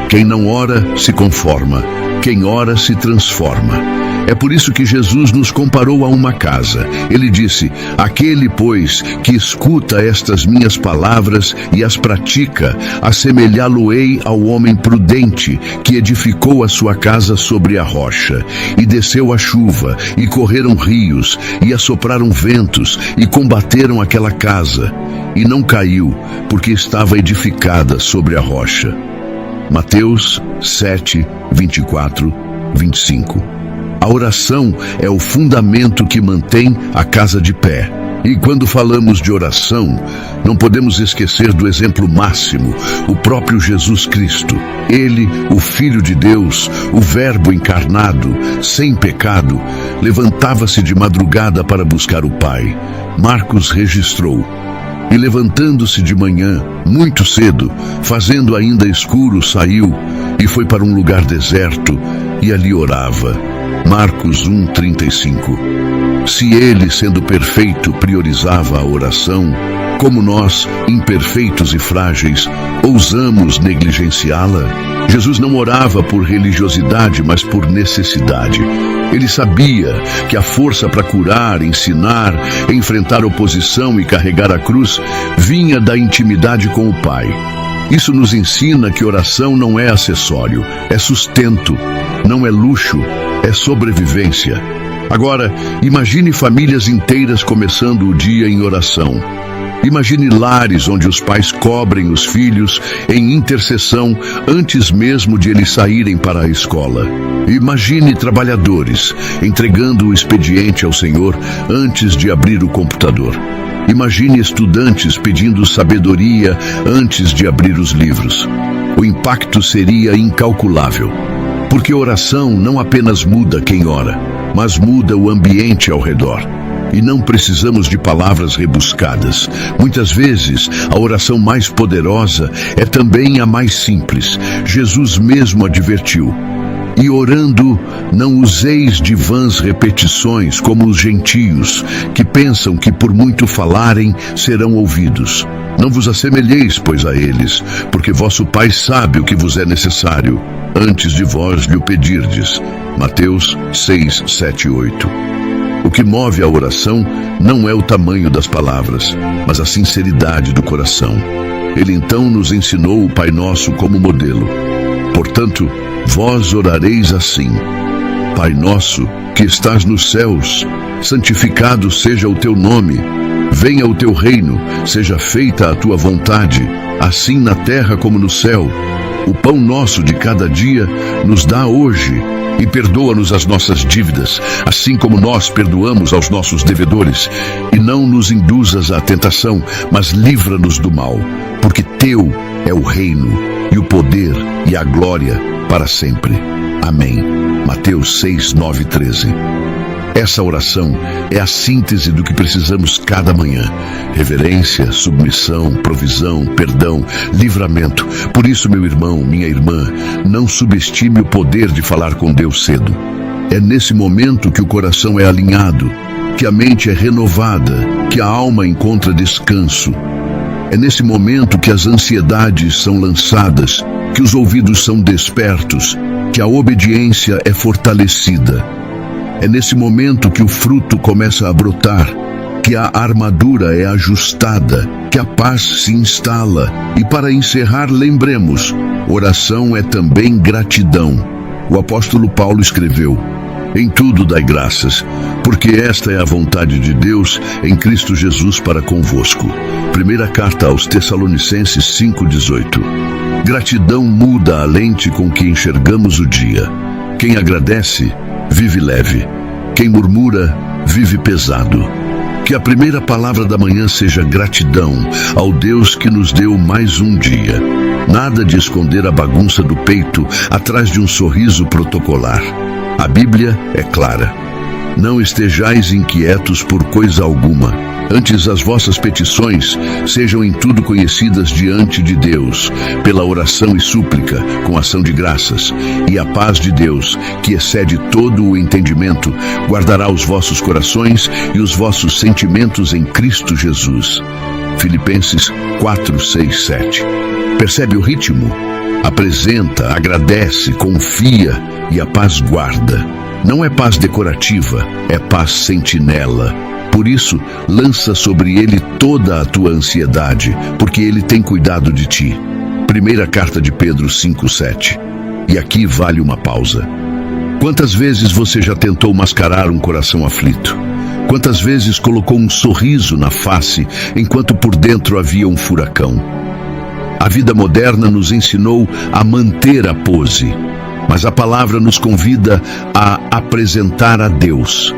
Quem não ora se conforma, quem ora se transforma. É por isso que Jesus nos comparou a uma casa. Ele disse: "Aquele, pois, que escuta estas minhas palavras e as pratica, assemelhá-lo-ei ao homem prudente, que edificou a sua casa sobre a rocha. E desceu a chuva, e correram rios, e assopraram ventos, e combateram aquela casa. E não caiu, porque estava edificada sobre a rocha." Mateus 7, 24, 25. A oração é o fundamento que mantém a casa de pé. E quando falamos de oração, não podemos esquecer do exemplo máximo, o próprio Jesus Cristo. Ele, o Filho de Deus, o Verbo encarnado, sem pecado, levantava-se de madrugada para buscar o Pai. Marcos registrou: "E levantando-se de manhã, muito cedo, fazendo ainda escuro, saiu e foi para um lugar deserto e ali orava." Marcos 1:35. Se ele, sendo perfeito, priorizava a oração, como nós, imperfeitos e frágeis, ousamos negligenciá-la? Jesus não orava por religiosidade, mas por necessidade. Ele sabia que a força para curar, ensinar, enfrentar oposição e carregar a cruz vinha da intimidade com o Pai. Isso nos ensina que oração não é acessório, é sustento, não é luxo, é sobrevivência. Agora, imagine famílias inteiras começando o dia em oração. Imagine lares onde os pais cobrem os filhos em intercessão antes mesmo de eles saírem para a escola. Imagine trabalhadores entregando o expediente ao Senhor antes de abrir o computador. Imagine estudantes pedindo sabedoria antes de abrir os livros. o impacto seria incalculável. Porque oração não apenas muda quem ora, mas muda o ambiente ao redor. E não precisamos de palavras rebuscadas. Muitas vezes, a oração mais poderosa é também a mais simples. Jesus mesmo advertiu: e orando, não useis de vãs repetições como os gentios, que pensam que por muito falarem serão ouvidos. Não vos assemelheis, pois, a eles, porque vosso Pai sabe o que vos é necessário, antes de vós lhe o pedirdes. Mateus 6, 7 e 8. O que move a oração não é o tamanho das palavras, mas a sinceridade do coração. Ele então nos ensinou o Pai Nosso como modelo. Portanto, vós orareis assim: Pai nosso, que estás nos céus, santificado seja o teu nome. Venha o teu reino, seja feita a tua vontade, assim na terra como no céu. O pão nosso de cada dia nos dá hoje, e perdoa-nos as nossas dívidas, assim como nós perdoamos aos nossos devedores. E não nos induzas à tentação, mas livra-nos do mal, porque teu é o reino, e o poder, e a glória, para sempre. Amém. Mateus 6, 9 e 13. Essa oração é a síntese do que precisamos cada manhã: reverência, submissão, provisão, perdão, livramento. Por isso, meu irmão, minha irmã, não subestime o poder de falar com Deus cedo. É nesse momento que o coração é alinhado, que a mente é renovada, que a alma encontra descanso. É nesse momento que as ansiedades são lançadas, que os ouvidos são despertos, que a obediência é fortalecida. É nesse momento que o fruto começa a brotar, que a armadura é ajustada, que a paz se instala. E para encerrar, lembremos: oração é também gratidão. O apóstolo Paulo escreveu: em tudo dai graças, porque esta é a vontade de Deus em Cristo Jesus para convosco. Primeira carta aos Tessalonicenses 5,18. Gratidão muda a lente com que enxergamos o dia. Quem agradece, vive leve. Quem murmura, vive pesado. Que a primeira palavra da manhã seja gratidão ao Deus que nos deu mais um dia. Nada de esconder a bagunça do peito atrás de um sorriso protocolar. A Bíblia é clara: não estejais inquietos por coisa alguma. Antes, as vossas petições sejam em tudo conhecidas diante de Deus, pela oração e súplica, com ação de graças. E a paz de Deus, que excede todo o entendimento, guardará os vossos corações e os vossos sentimentos em Cristo Jesus. Filipenses 4, 6, 7. Percebe o ritmo? Apresenta, agradece, confia, e a paz guarda. Não é paz decorativa, é paz sentinela. Por isso, lança sobre ele toda a tua ansiedade, porque ele tem cuidado de ti. Primeira carta de Pedro 5,7. E aqui vale uma pausa. Quantas vezes você já tentou mascarar um coração aflito? Quantas vezes colocou um sorriso na face, enquanto por dentro havia um furacão? A vida moderna nos ensinou a manter a pose, mas a palavra nos convida a apresentar a Deus.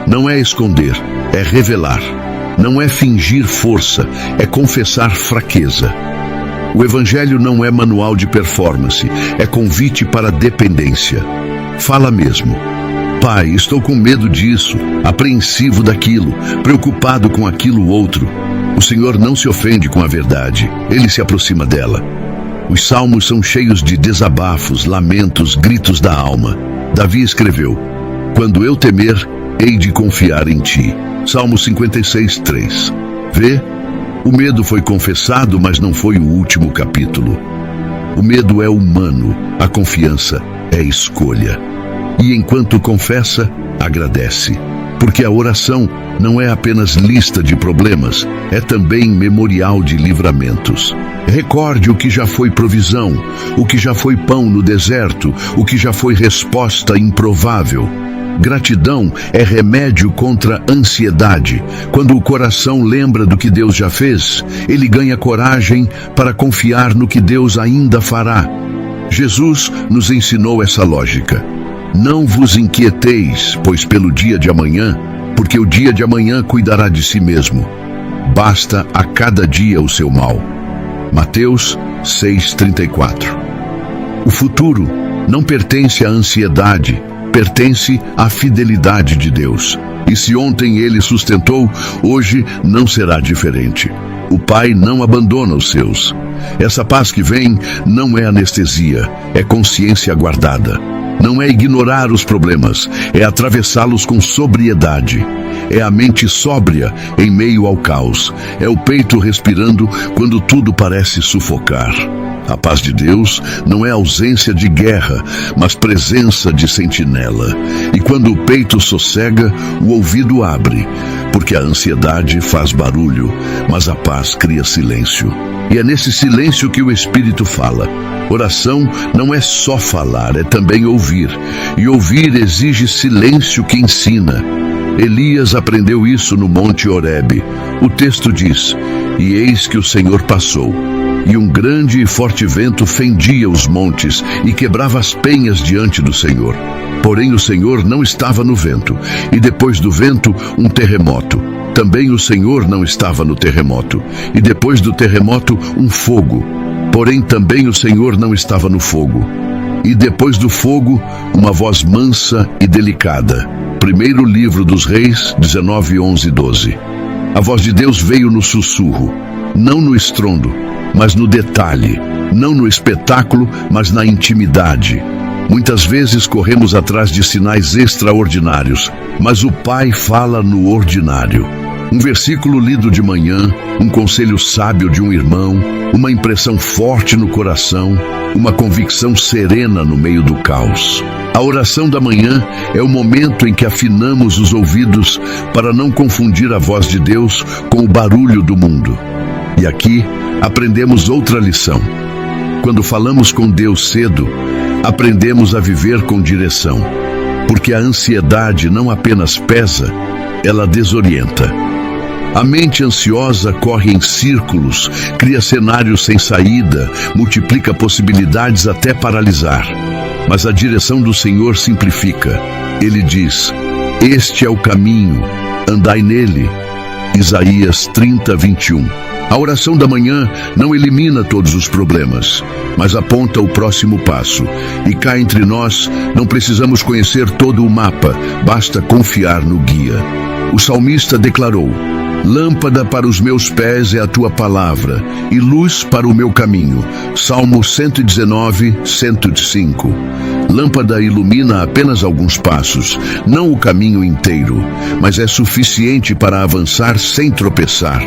Não é esconder, é revelar. Não é fingir força, é confessar fraqueza. O Evangelho não é manual de performance, é convite para dependência. Fala mesmo: Pai, estou com medo disso, apreensivo daquilo, preocupado com aquilo outro. O Senhor não se ofende com a verdade, Ele se aproxima dela. Os salmos são cheios de desabafos, lamentos, gritos da alma. Davi escreveu: quando eu temer, hei de confiar em ti. Salmo 56, 3. Vê? O medo foi confessado, mas não foi o último capítulo. O medo é humano, a confiança é escolha. E enquanto confessa, agradece. Porque a oração não é apenas lista de problemas, é também memorial de livramentos. Recorde o que já foi provisão, o que já foi pão no deserto, o que já foi resposta improvável. Gratidão é remédio contra a ansiedade. Quando o coração lembra do que Deus já fez, ele ganha coragem para confiar no que Deus ainda fará. Jesus nos ensinou essa lógica. Não vos inquieteis, pois pelo dia de amanhã, porque o dia de amanhã cuidará de si mesmo. Basta a cada dia o seu mal. Mateus 6,34. futuro não pertence à ansiedade, pertence à fidelidade de Deus. E se ontem Ele sustentou, hoje não será diferente. O Pai não abandona os seus. Essa paz que vem não é anestesia, é consciência guardada. Não é ignorar os problemas, é atravessá-los com sobriedade. É a mente sóbria em meio ao caos. É o peito respirando quando tudo parece sufocar. A paz de Deus não é ausência de guerra, mas presença de sentinela. E quando o peito sossega, o ouvido abre, porque a ansiedade faz barulho, mas a paz cria silêncio. E é nesse silêncio que o Espírito fala. Oração não é só falar, é também ouvir. E ouvir exige silêncio que ensina. Elias aprendeu isso no Monte Horebe. O texto diz: "E eis que o Senhor passou, e um grande e forte vento fendia os montes e quebrava as penhas diante do Senhor. Porém o Senhor não estava no vento, e depois do vento um terremoto. Também o Senhor não estava no terremoto, e depois do terremoto um fogo. Porém também o Senhor não estava no fogo. E depois do fogo, uma voz mansa e delicada." Primeiro livro dos Reis, 19, 11 e 12. A voz de Deus veio no sussurro, não no estrondo, mas no detalhe, não no espetáculo, mas na intimidade. Muitas vezes corremos atrás de sinais extraordinários, mas o Pai fala no ordinário. Um versículo lido de manhã, um conselho sábio de um irmão, uma impressão forte no coração, uma convicção serena no meio do caos. A oração da manhã é o momento em que afinamos os ouvidos para não confundir a voz de Deus com o barulho do mundo. E aqui aprendemos outra lição. Quando falamos com Deus cedo, aprendemos a viver com direção, porque a ansiedade não apenas pesa, ela desorienta. A mente ansiosa corre em círculos, cria cenários sem saída, multiplica possibilidades até paralisar. Mas a direção do Senhor simplifica. Ele diz: "Este é o caminho, andai nele." Isaías 30, 21. A oração da manhã não elimina todos os problemas, mas aponta o próximo passo. E cá entre nós, não precisamos conhecer todo o mapa, basta confiar no guia. O salmista declarou: "Lâmpada para os meus pés é a tua palavra, e luz para o meu caminho." Salmo 119, 105. Lâmpada ilumina apenas alguns passos, não o caminho inteiro, mas é suficiente para avançar sem tropeçar.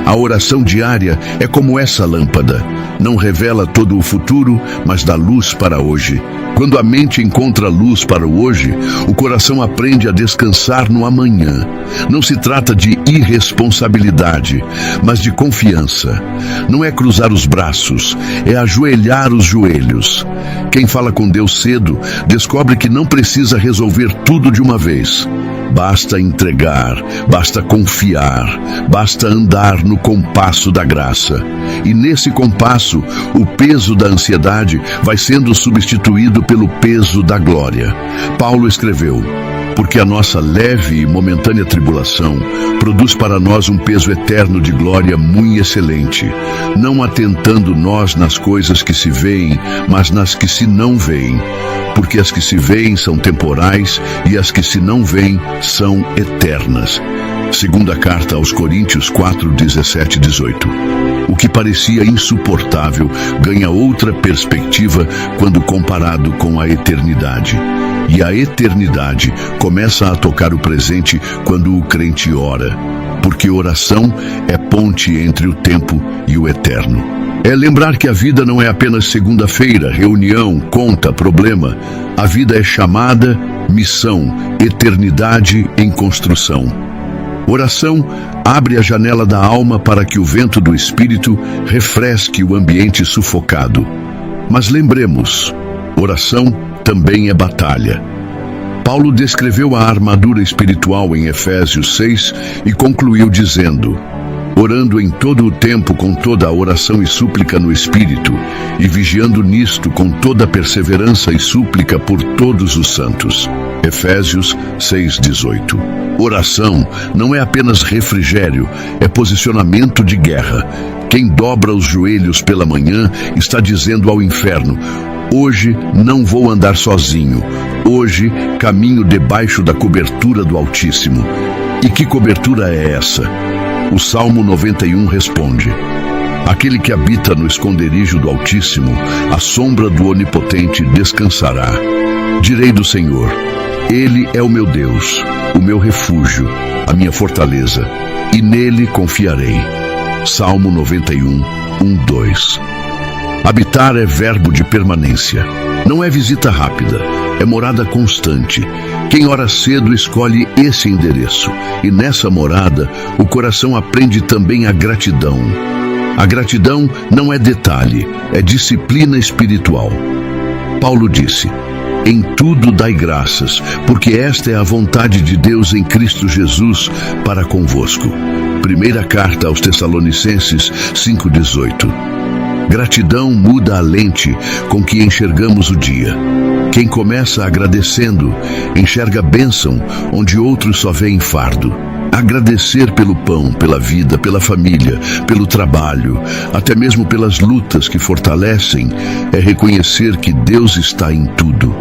A oração diária é como essa lâmpada. Não revela todo o futuro, mas dá luz para hoje. Quando a mente encontra luz para o hoje, o coração aprende a descansar no amanhã. Não se trata de irresponsabilidade, mas de confiança. Não é cruzar os braços, é ajoelhar os joelhos. Quem fala com Deus cedo descobre que não precisa resolver tudo de uma vez. Basta entregar, basta confiar, basta andar no compasso da graça. E nesse compasso, o peso da ansiedade vai sendo substituído pelo peso da glória. Paulo escreveu: "Porque a nossa leve e momentânea tribulação produz para nós um peso eterno de glória muito excelente, não atentando nós nas coisas que se veem, mas nas que se não veem. Porque as que se veem são temporais e as que se não veem são eternas." Segunda carta aos Coríntios 4, 17 e 18. O que parecia insuportável ganha outra perspectiva quando comparado com a eternidade. E a eternidade começa a tocar o presente quando o crente ora, porque oração é ponte entre o tempo e o eterno. É lembrar que a vida não é apenas segunda-feira, reunião, conta, problema. A vida é chamada, missão, eternidade em construção. Oração abre a janela da alma para que o vento do Espírito refresque o ambiente sufocado. Mas lembremos, oração também é batalha. Paulo descreveu a armadura espiritual em Efésios 6 e concluiu dizendo: "Orando em todo o tempo com toda a oração e súplica no Espírito, e vigiando nisto com toda a perseverança e súplica por todos os santos." Efésios 6:18. Oração não é apenas refrigério, é posicionamento de guerra. Quem dobra os joelhos pela manhã está dizendo ao inferno: Hoje não vou andar sozinho. Hoje caminho debaixo da cobertura do Altíssimo. E que cobertura é essa? O Salmo 91 responde: aquele que habita no esconderijo do Altíssimo, à sombra do Onipotente descansará. Direi do Senhor: Ele é o meu Deus, o meu refúgio, a minha fortaleza, e nele confiarei. Salmo 91, 2. Habitar é verbo de permanência. Não é visita rápida, é morada constante. Quem ora cedo escolhe esse endereço, e nessa morada o coração aprende também a gratidão. A gratidão não é detalhe, é disciplina espiritual. Paulo disse: em tudo dai graças, porque esta é a vontade de Deus em Cristo Jesus para convosco. Primeira carta aos Tessalonicenses 5,18. Gratidão muda a lente com que enxergamos o dia. Quem começa agradecendo, enxerga bênção onde outros só veem fardo. Agradecer pelo pão, pela vida, pela família, pelo trabalho, até mesmo pelas lutas que fortalecem, é reconhecer que Deus está em tudo.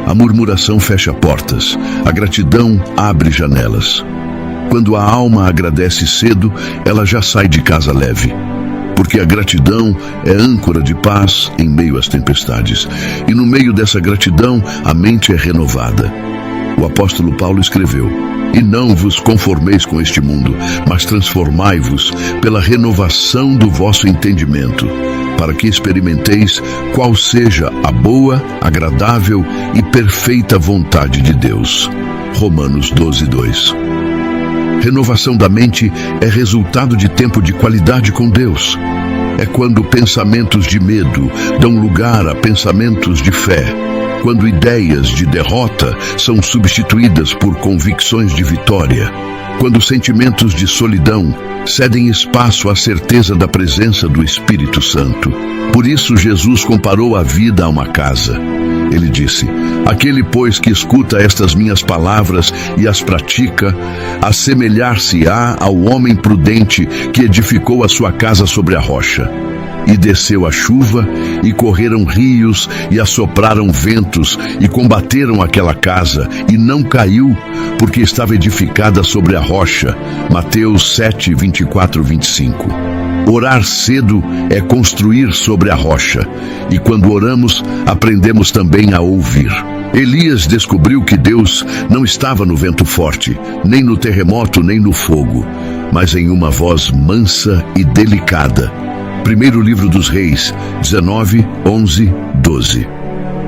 A murmuração fecha portas, a gratidão abre janelas. Quando a alma agradece cedo, ela já sai de casa leve. Porque a gratidão é âncora de paz em meio às tempestades. E no meio dessa gratidão, a mente é renovada. O apóstolo Paulo escreveu: e não vos conformeis com este mundo, mas transformai-vos pela renovação do vosso entendimento, para que experimenteis qual seja a boa, agradável e perfeita vontade de Deus. Romanos 12:2. Renovação da mente é resultado de tempo de qualidade com Deus. É quando pensamentos de medo dão lugar a pensamentos de fé. Quando ideias de derrota são substituídas por convicções de vitória. Quando sentimentos de solidão cedem espaço à certeza da presença do Espírito Santo. Por isso Jesus comparou a vida a uma casa. Ele disse: aquele, pois, que escuta estas minhas palavras e as pratica, assemelhar-se-á ao homem prudente que edificou a sua casa sobre a rocha. E desceu a chuva, e correram rios, e assopraram ventos, e combateram aquela casa, e não caiu, porque estava edificada sobre a rocha. Mateus 7, 24, 25. Orar cedo é construir sobre a rocha, e quando oramos, aprendemos também a ouvir. Elias descobriu que Deus não estava no vento forte, nem no terremoto, nem no fogo, mas em uma voz mansa e delicada. Primeiro livro dos Reis, 19, 11, 12.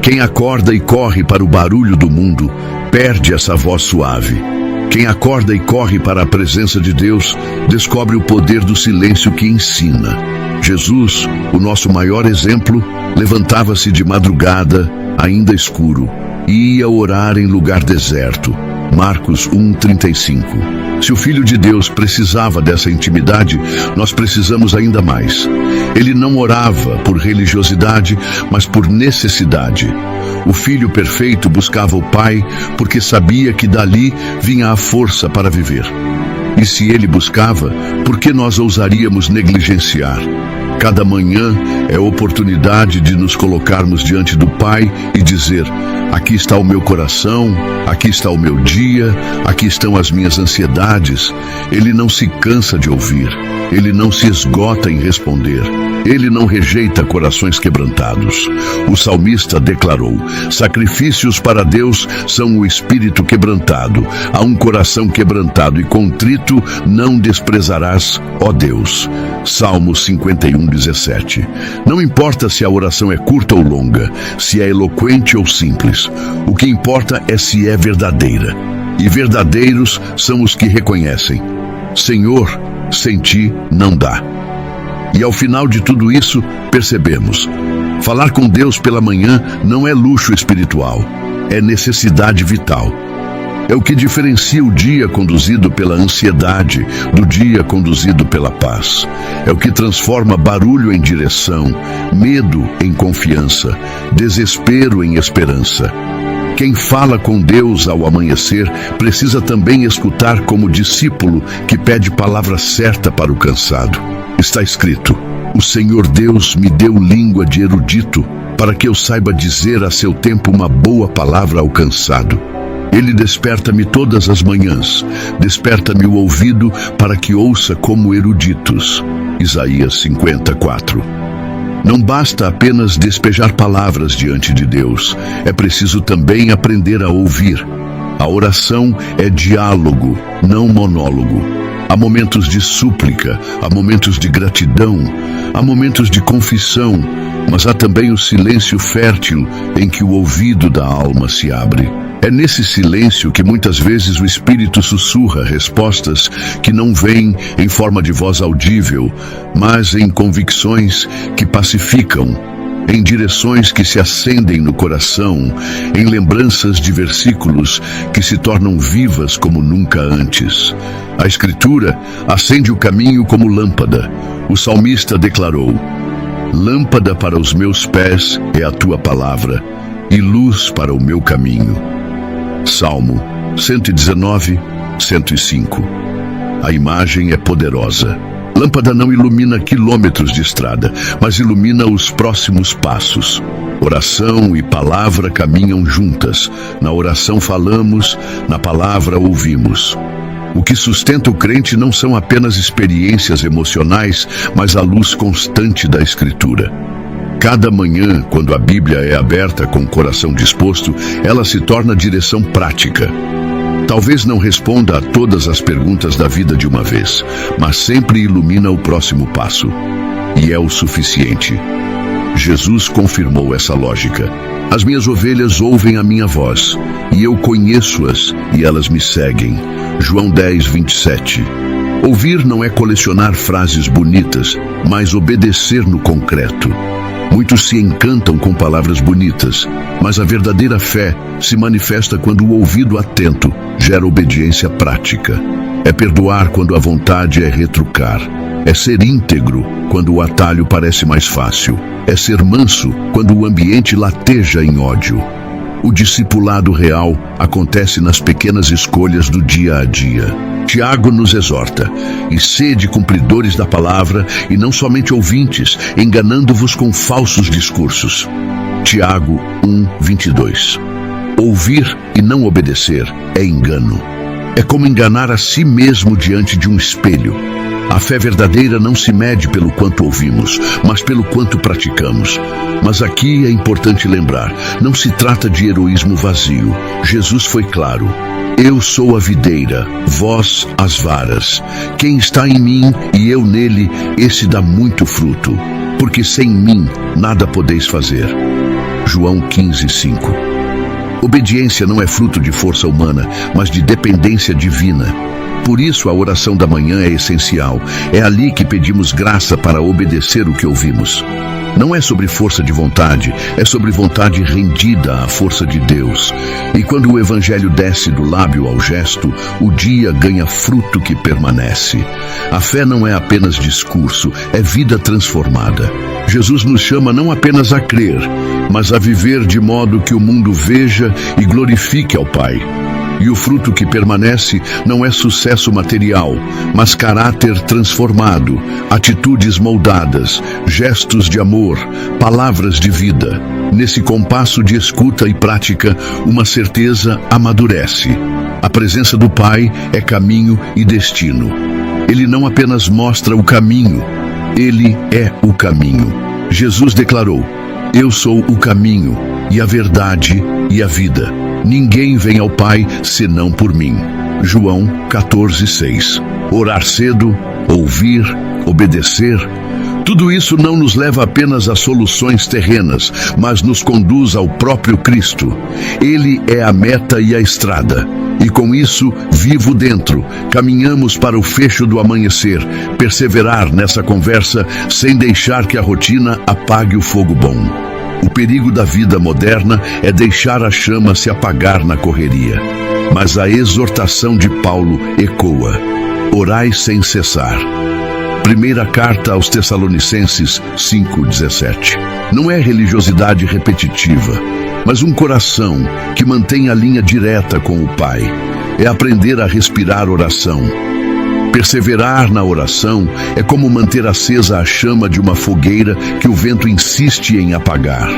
Quem acorda e corre para o barulho do mundo, perde essa voz suave. Quem acorda e corre para a presença de Deus, descobre o poder do silêncio que ensina. Jesus, o nosso maior exemplo, levantava-se de madrugada, ainda escuro, e ia orar em lugar deserto. Marcos 1:35. Se o Filho de Deus precisava dessa intimidade, nós precisamos ainda mais. Ele não orava por religiosidade, mas por necessidade. O Filho perfeito buscava o Pai porque sabia que dali vinha a força para viver. E se ele buscava, por que nós ousaríamos negligenciar? Cada manhã é oportunidade de nos colocarmos diante do Pai e dizer: aqui está o meu coração, aqui está o meu dia, aqui estão as minhas ansiedades. Ele não se cansa de ouvir, ele não se esgota em responder, ele não rejeita corações quebrantados. O salmista declarou: sacrifícios para Deus são o espírito quebrantado, a um coração quebrantado e contrito não desprezarás, ó Deus. Salmo 51:17. Não importa se a oração é curta ou longa, se é eloquente ou simples, o que importa é se é verdadeira. E verdadeiros são os que reconhecem: Senhor, sem ti não dá. E ao final de tudo isso, percebemos: falar com Deus pela manhã não é luxo espiritual, é necessidade vital. É o que diferencia o dia conduzido pela ansiedade do dia conduzido pela paz. É o que transforma barulho em direção, medo em confiança, desespero em esperança. Quem fala com Deus ao amanhecer precisa também escutar como discípulo que pede palavra certa para o cansado. Está escrito: o Senhor Deus me deu língua de erudito para que eu saiba dizer a seu tempo uma boa palavra ao cansado. Ele desperta-me todas as manhãs, desperta-me o ouvido para que ouça como eruditos. Isaías 54. Não basta apenas despejar palavras diante de Deus, é preciso também aprender a ouvir. A oração é diálogo, não monólogo. Há momentos de súplica, há momentos de gratidão, há momentos de confissão, mas há também o silêncio fértil em que o ouvido da alma se abre. É nesse silêncio que muitas vezes o Espírito sussurra respostas que não vêm em forma de voz audível, mas em convicções que pacificam, em direções que se acendem no coração, em lembranças de versículos que se tornam vivas como nunca antes. A Escritura acende o caminho como lâmpada. O salmista declarou: "Lâmpada para os meus pés é a tua palavra, e luz para o meu caminho." Salmo 119, 105. A imagem é poderosa. Lâmpada não ilumina quilômetros de estrada, mas ilumina os próximos passos. Oração e palavra caminham juntas. Na oração falamos, na palavra ouvimos. O que sustenta o crente não são apenas experiências emocionais, mas a luz constante da Escritura. Cada manhã, quando a Bíblia é aberta com o coração disposto, ela se torna direção prática. Talvez não responda a todas as perguntas da vida de uma vez, mas sempre ilumina o próximo passo. E é o suficiente. Jesus confirmou essa lógica. As minhas ovelhas ouvem a minha voz, e eu conheço-as, e elas me seguem. João 10, 27. Ouvir não é colecionar frases bonitas, mas obedecer no concreto. Muitos se encantam com palavras bonitas, mas a verdadeira fé se manifesta quando o ouvido atento gera obediência prática. É perdoar quando a vontade é retrucar. É ser íntegro quando o atalho parece mais fácil. É ser manso quando o ambiente lateja em ódio. O discipulado real acontece nas pequenas escolhas do dia a dia. Tiago nos exorta: "E sede cumpridores da palavra, e não somente ouvintes, enganando-vos com falsos discursos." Tiago 1, 22. Ouvir e não obedecer é engano. É como enganar a si mesmo diante de um espelho. A fé verdadeira não se mede pelo quanto ouvimos, mas pelo quanto praticamos. Mas aqui é importante lembrar, não se trata de heroísmo vazio. Jesus foi claro: "Eu sou a videira, vós as varas. Quem está em mim e eu nele, esse dá muito fruto, porque sem mim nada podeis fazer." João 15, 5. Obediência não é fruto de força humana, mas de dependência divina. Por isso a oração da manhã é essencial. É ali que pedimos graça para obedecer o que ouvimos. Não é sobre força de vontade, é sobre vontade rendida à força de Deus. E quando o Evangelho desce do lábio ao gesto, o dia ganha fruto que permanece. A fé não é apenas discurso, é vida transformada. Jesus nos chama não apenas a crer, mas a viver de modo que o mundo veja e glorifique ao Pai. E o fruto que permanece não é sucesso material, mas caráter transformado, atitudes moldadas, gestos de amor, palavras de vida. Nesse compasso de escuta e prática, uma certeza amadurece. A presença do Pai é caminho e destino. Ele não apenas mostra o caminho, ele é o caminho. Jesus declarou: "Eu sou o caminho, e a verdade e a vida. Ninguém vem ao Pai senão por mim." João 14, 6. Orar cedo, ouvir, obedecer, tudo isso não nos leva apenas a soluções terrenas, mas nos conduz ao próprio Cristo. Ele é a meta e a estrada. E com isso, vivo dentro, caminhamos para o fecho do amanhecer, perseverar nessa conversa sem deixar que a rotina apague o fogo bom. O perigo da vida moderna é deixar a chama se apagar na correria. Mas a exortação de Paulo ecoa: orai sem cessar. Primeira carta aos Tessalonicenses 5,17. Não é religiosidade repetitiva, mas um coração que mantém a linha direta com o Pai. É aprender a respirar oração. Perseverar na oração é como manter acesa a chama de uma fogueira que o vento insiste em apagar.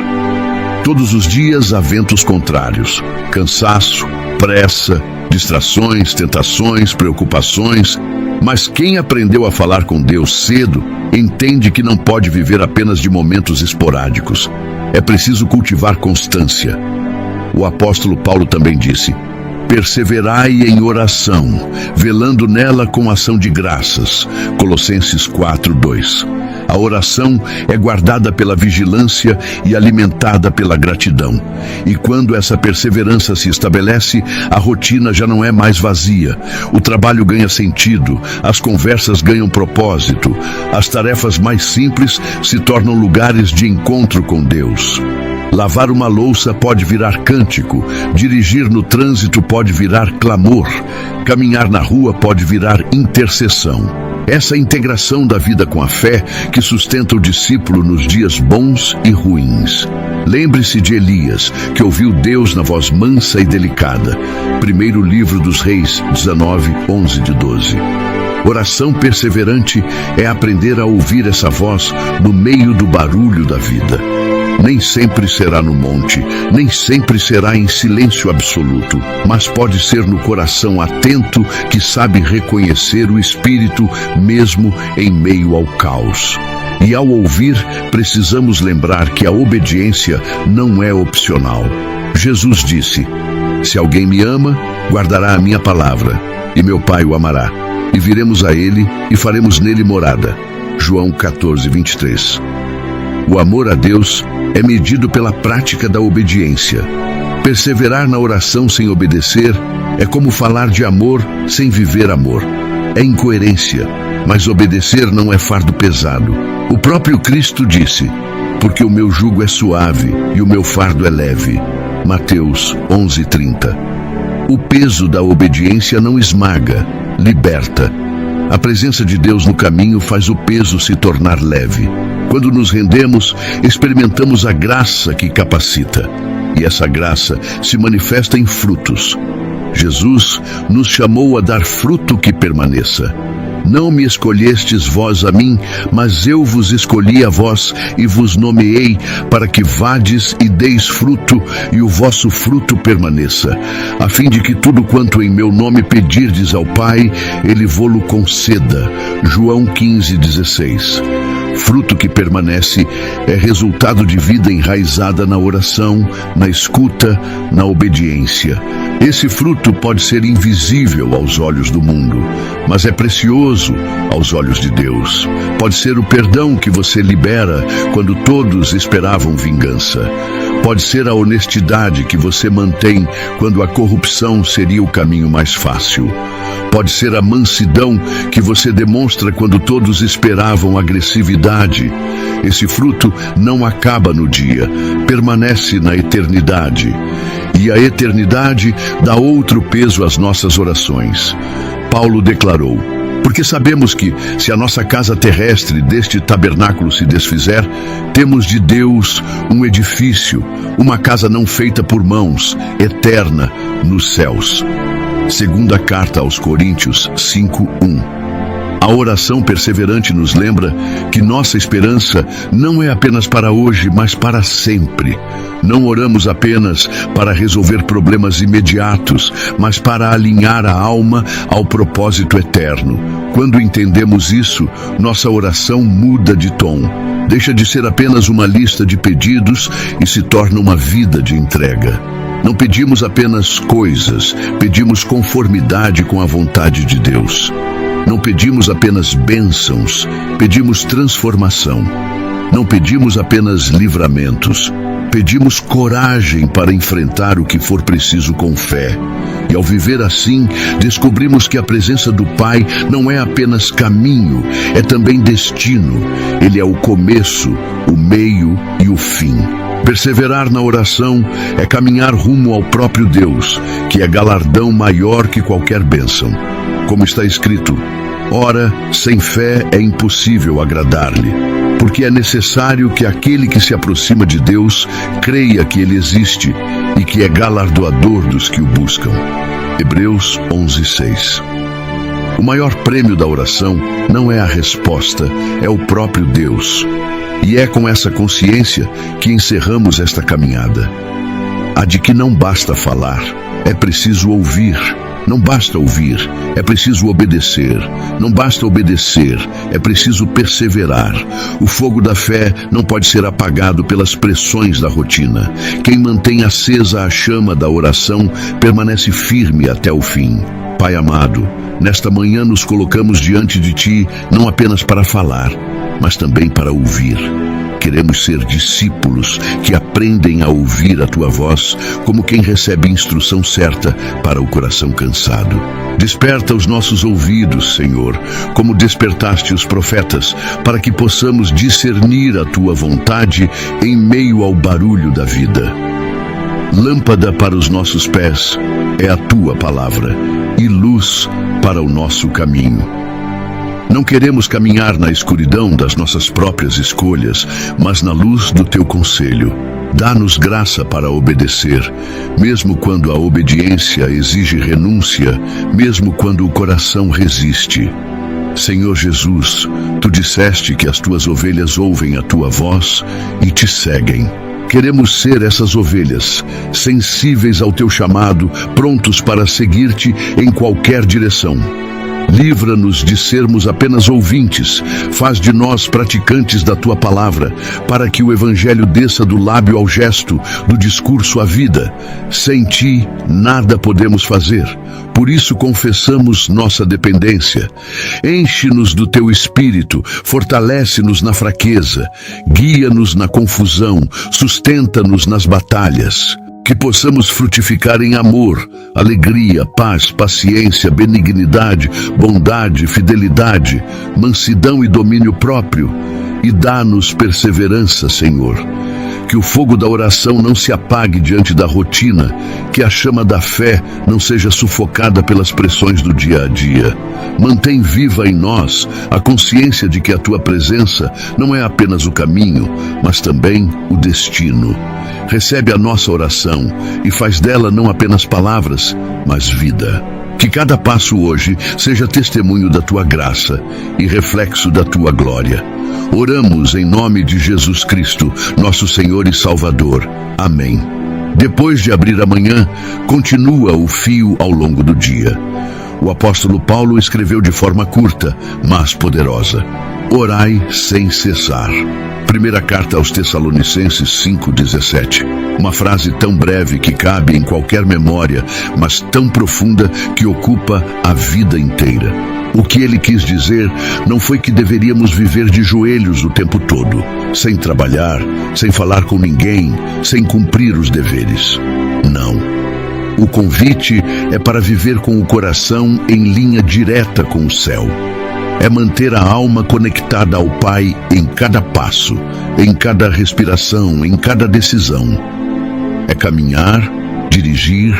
Todos os dias há ventos contrários, cansaço, pressa, distrações, tentações, preocupações. Mas quem aprendeu a falar com Deus cedo entende que não pode viver apenas de momentos esporádicos. É preciso cultivar constância. O apóstolo Paulo também disse: perseverai em oração, velando nela com ação de graças. Colossenses 4:2. A oração é guardada pela vigilância e alimentada pela gratidão. E quando essa perseverança se estabelece, a rotina já não é mais vazia. O trabalho ganha sentido, as conversas ganham propósito, as tarefas mais simples se tornam lugares de encontro com Deus. Lavar uma louça pode virar cântico, dirigir no trânsito pode virar clamor, caminhar na rua pode virar intercessão. Essa integração da vida com a fé que sustenta o discípulo nos dias bons e ruins. Lembre-se de Elias, que ouviu Deus na voz mansa e delicada. Primeiro livro dos Reis, 19:11-12. Oração perseverante é aprender a ouvir essa voz no meio do barulho da vida. Nem sempre será no monte, nem sempre será em silêncio absoluto, mas pode ser no coração atento que sabe reconhecer o Espírito mesmo em meio ao caos. E ao ouvir, precisamos lembrar que a obediência não é opcional. Jesus disse: se alguém me ama, guardará a minha palavra, e meu Pai o amará, e viremos a ele e faremos nele morada. João 14:23. O amor a Deus é medido pela prática da obediência. Perseverar na oração sem obedecer é como falar de amor sem viver amor. É incoerência, mas obedecer não é fardo pesado. O próprio Cristo disse: porque o meu jugo é suave e o meu fardo é leve. Mateus 11:30. O peso da obediência não esmaga, liberta. A presença de Deus no caminho faz o peso se tornar leve. Quando nos rendemos, experimentamos a graça que capacita. E essa graça se manifesta em frutos. Jesus nos chamou a dar fruto que permaneça. Não me escolhestes vós a mim, mas eu vos escolhi a vós e vos nomeei para que vades e deis fruto e o vosso fruto permaneça, a fim de que tudo quanto em meu nome pedirdes ao Pai, Ele vô-lo conceda. João 15:16. Fruto que permanece é resultado de vida enraizada na oração, na escuta, na obediência. Esse fruto pode ser invisível aos olhos do mundo, mas é precioso aos olhos de Deus. Pode ser o perdão que você libera quando todos esperavam vingança. Pode ser a honestidade que você mantém quando a corrupção seria o caminho mais fácil. Pode ser a mansidão que você demonstra quando todos esperavam agressividade. Esse fruto não acaba no dia, permanece na eternidade. E a eternidade dá outro peso às nossas orações. Paulo declarou: porque sabemos que, se a nossa casa terrestre deste tabernáculo se desfizer, temos de Deus um edifício, uma casa não feita por mãos, eterna nos céus. Segunda carta aos Coríntios 5:1. A oração perseverante nos lembra que nossa esperança não é apenas para hoje, mas para sempre. Não oramos apenas para resolver problemas imediatos, mas para alinhar a alma ao propósito eterno. Quando entendemos isso, nossa oração muda de tom. Deixa de ser apenas uma lista de pedidos e se torna uma vida de entrega. Não pedimos apenas coisas, pedimos conformidade com a vontade de Deus. Não pedimos apenas bênçãos, pedimos transformação. Não pedimos apenas livramentos, pedimos coragem para enfrentar o que for preciso com fé. E ao viver assim, descobrimos que a presença do Pai não é apenas caminho, é também destino. Ele é o começo, o meio e o fim. Perseverar na oração é caminhar rumo ao próprio Deus, que é galardão maior que qualquer bênção. Como está escrito: ora, sem fé é impossível agradar-lhe, porque é necessário que aquele que se aproxima de Deus creia que Ele existe e que é galardoador dos que o buscam. Hebreus 11:6. O maior prêmio da oração não é a resposta, é o próprio Deus. E é com essa consciência que encerramos esta caminhada. A de que não basta falar, é preciso ouvir. Não basta ouvir, é preciso obedecer. Não basta obedecer, é preciso perseverar. O fogo da fé não pode ser apagado pelas pressões da rotina. Quem mantém acesa a chama da oração permanece firme até o fim. Pai amado, nesta manhã nos colocamos diante de Ti não apenas para falar, mas também para ouvir. Queremos ser discípulos que aprendem a ouvir a Tua voz como quem recebe instrução certa para o coração cansado. Desperta os nossos ouvidos, Senhor, como despertaste os profetas, para que possamos discernir a Tua vontade em meio ao barulho da vida. Lâmpada para os nossos pés é a Tua palavra e luz para o nosso caminho. Não queremos caminhar na escuridão das nossas próprias escolhas, mas na luz do Teu conselho. Dá-nos graça para obedecer, mesmo quando a obediência exige renúncia, mesmo quando o coração resiste. Senhor Jesus, Tu disseste que as Tuas ovelhas ouvem a Tua voz e Te seguem. Queremos ser essas ovelhas, sensíveis ao Teu chamado, prontos para seguir-Te em qualquer direção. Livra-nos de sermos apenas ouvintes, faz de nós praticantes da Tua palavra, para que o Evangelho desça do lábio ao gesto, do discurso à vida. Sem Ti, nada podemos fazer, por isso confessamos nossa dependência. Enche-nos do Teu Espírito, fortalece-nos na fraqueza, guia-nos na confusão, sustenta-nos nas batalhas. Que possamos frutificar em amor, alegria, paz, paciência, benignidade, bondade, fidelidade, mansidão e domínio próprio. E dá-nos perseverança, Senhor. Que o fogo da oração não se apague diante da rotina, que a chama da fé não seja sufocada pelas pressões do dia a dia. Mantém viva em nós a consciência de que a Tua presença não é apenas o caminho, mas também o destino. Recebe a nossa oração e faz dela não apenas palavras, mas vida. Que cada passo hoje seja testemunho da Tua graça e reflexo da Tua glória. Oramos em nome de Jesus Cristo, nosso Senhor e Salvador. Amém. Depois de abrir a manhã, continua o fio ao longo do dia. O apóstolo Paulo escreveu de forma curta, mas poderosa: orai sem cessar. Primeira carta aos Tessalonicenses 5,17. Uma frase tão breve que cabe em qualquer memória, mas tão profunda que ocupa a vida inteira. O que ele quis dizer não foi que deveríamos viver de joelhos o tempo todo, sem trabalhar, sem falar com ninguém, sem cumprir os deveres. Não. O convite é para viver com o coração em linha direta com o céu. É manter a alma conectada ao Pai em cada passo, em cada respiração, em cada decisão. É caminhar, dirigir,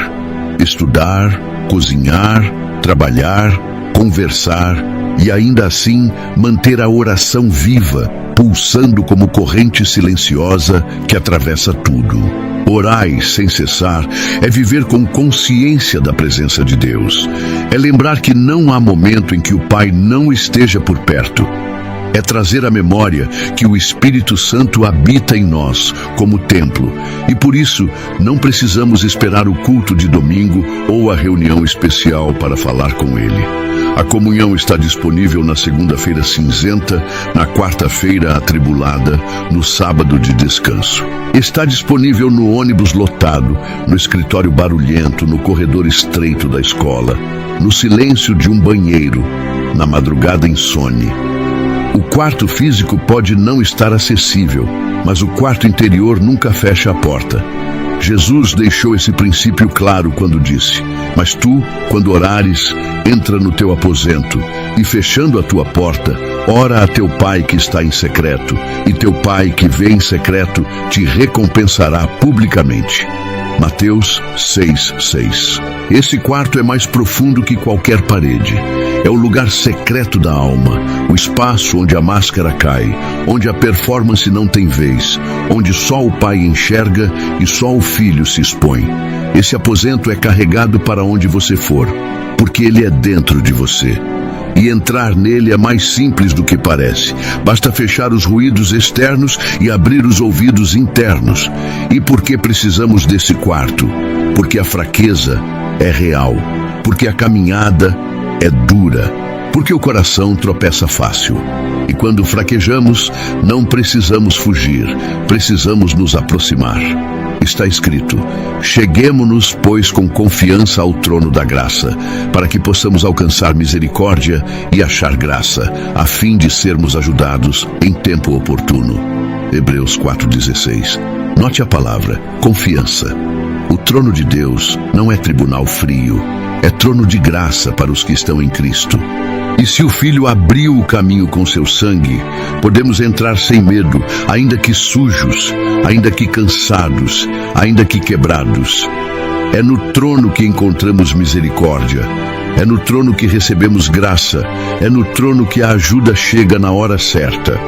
estudar, cozinhar, trabalhar, conversar e ainda assim manter a oração viva, pulsando como corrente silenciosa que atravessa tudo. Orai sem cessar é viver com consciência da presença de Deus. É lembrar que não há momento em que o Pai não esteja por perto. É trazer à memória que o Espírito Santo habita em nós como templo, e por isso não precisamos esperar o culto de domingo ou a reunião especial para falar com Ele. A comunhão está disponível na segunda-feira cinzenta, na quarta-feira atribulada, no sábado de descanso. Está disponível no ônibus lotado, no escritório barulhento, no corredor estreito da escola, no silêncio de um banheiro, na madrugada insone. O quarto físico pode não estar acessível, mas o quarto interior nunca fecha a porta. Jesus deixou esse princípio claro quando disse: mas tu, quando orares, entra no teu aposento e, fechando a tua porta, ora a teu Pai que está em secreto, e teu Pai que vê em secreto te recompensará publicamente. Mateus 6,6. Esse quarto é mais profundo que qualquer parede. É o lugar secreto da alma, o espaço onde a máscara cai, onde a performance não tem vez, onde só o Pai enxerga e só o Filho se expõe. Esse aposento é carregado para onde você for, porque ele é dentro de você. E entrar nele é mais simples do que parece. Basta fechar os ruídos externos e abrir os ouvidos internos. E por que precisamos desse quarto? Porque a fraqueza é real. Porque a caminhada é dura. Porque o coração tropeça fácil. E quando fraquejamos, não precisamos fugir, precisamos nos aproximar. Está escrito: cheguemo-nos, pois, com confiança ao trono da graça, para que possamos alcançar misericórdia e achar graça, a fim de sermos ajudados em tempo oportuno. Hebreus 4,16. Note a palavra confiança. O trono de Deus não é tribunal frio, é trono de graça para os que estão em Cristo. E se o Filho abriu o caminho com seu sangue, podemos entrar sem medo, ainda que sujos, ainda que cansados, ainda que quebrados. É no trono que encontramos misericórdia, é no trono que recebemos graça, é no trono que a ajuda chega na hora certa.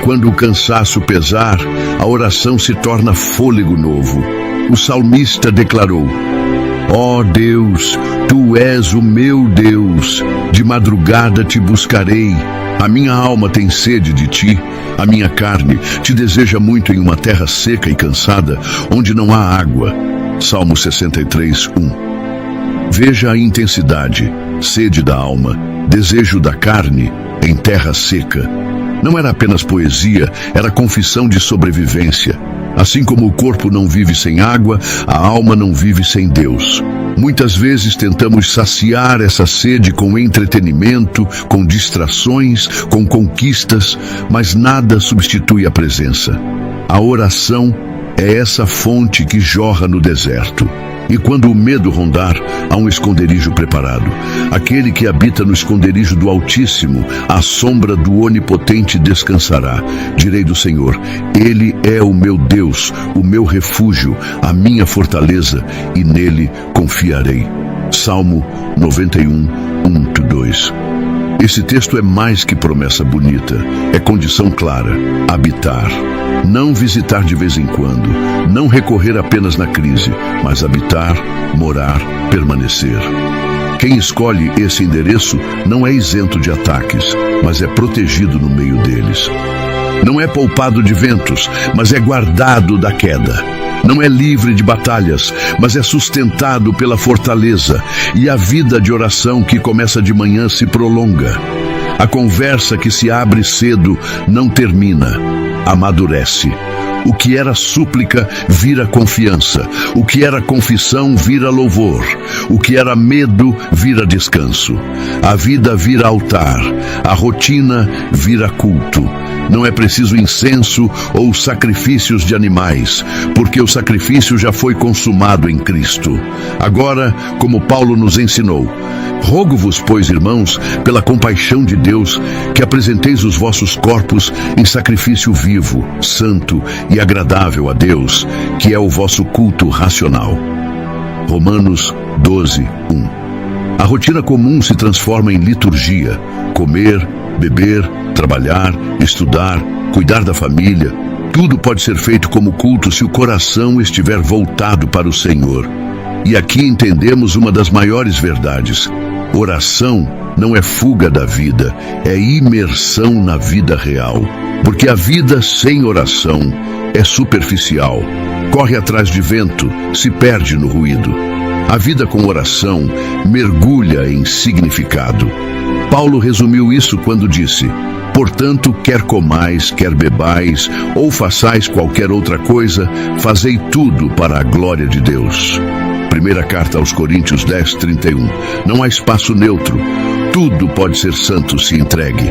Quando o cansaço pesar, a oração se torna fôlego novo. O salmista declarou: ó Deus, Tu és o meu Deus, de madrugada te buscarei. A minha alma tem sede de Ti, a minha carne te deseja muito em uma terra seca e cansada, onde não há água. Salmo 63, 1. Veja a intensidade, sede da alma, desejo da carne em terra seca. Não era apenas poesia, era confissão de sobrevivência. Assim como o corpo não vive sem água, a alma não vive sem Deus. Muitas vezes tentamos saciar essa sede com entretenimento, com distrações, com conquistas, mas nada substitui a presença. A oração é essa fonte que jorra no deserto. E quando o medo rondar, há um esconderijo preparado. Aquele que habita no esconderijo do Altíssimo, à sombra do Onipotente descansará. Direi do Senhor: Ele é o meu Deus, o meu refúgio, a minha fortaleza, e nele confiarei. Salmo 91, 1-2. Esse texto é mais que promessa bonita, é condição clara: habitar. Não visitar de vez em quando, não recorrer apenas na crise, mas habitar, morar, permanecer. Quem escolhe esse endereço não é isento de ataques, mas é protegido no meio deles. Não é poupado de ventos, mas é guardado da queda. Não é livre de batalhas, mas é sustentado pela fortaleza. E a vida de oração que começa de manhã se prolonga. A conversa que se abre cedo não termina, amadurece. O que era súplica vira confiança. O que era confissão vira louvor. O que era medo vira descanso. A vida vira altar. A rotina vira culto. Não é preciso incenso ou sacrifícios de animais, porque o sacrifício já foi consumado em Cristo. Agora, como Paulo nos ensinou: rogo-vos, pois, irmãos, pela compaixão de Deus, que apresenteis os vossos corpos em sacrifício vivo, santo e agradável a Deus, que é o vosso culto racional. Romanos 12, 1. A rotina comum se transforma em liturgia: comer, beber, trabalhar, estudar, cuidar da família. Tudo pode ser feito como culto se o coração estiver voltado para o Senhor. E aqui entendemos uma das maiores verdades: oração não é fuga da vida, é imersão na vida real. Porque a vida sem oração é superficial, corre atrás de vento, se perde no ruído. A vida com oração mergulha em significado. Paulo resumiu isso quando disse: portanto, quer comais, quer bebais, ou façais qualquer outra coisa, fazei tudo para a glória de Deus. Primeira carta aos Coríntios 10, 31. Não há espaço neutro. Tudo pode ser santo se entregue.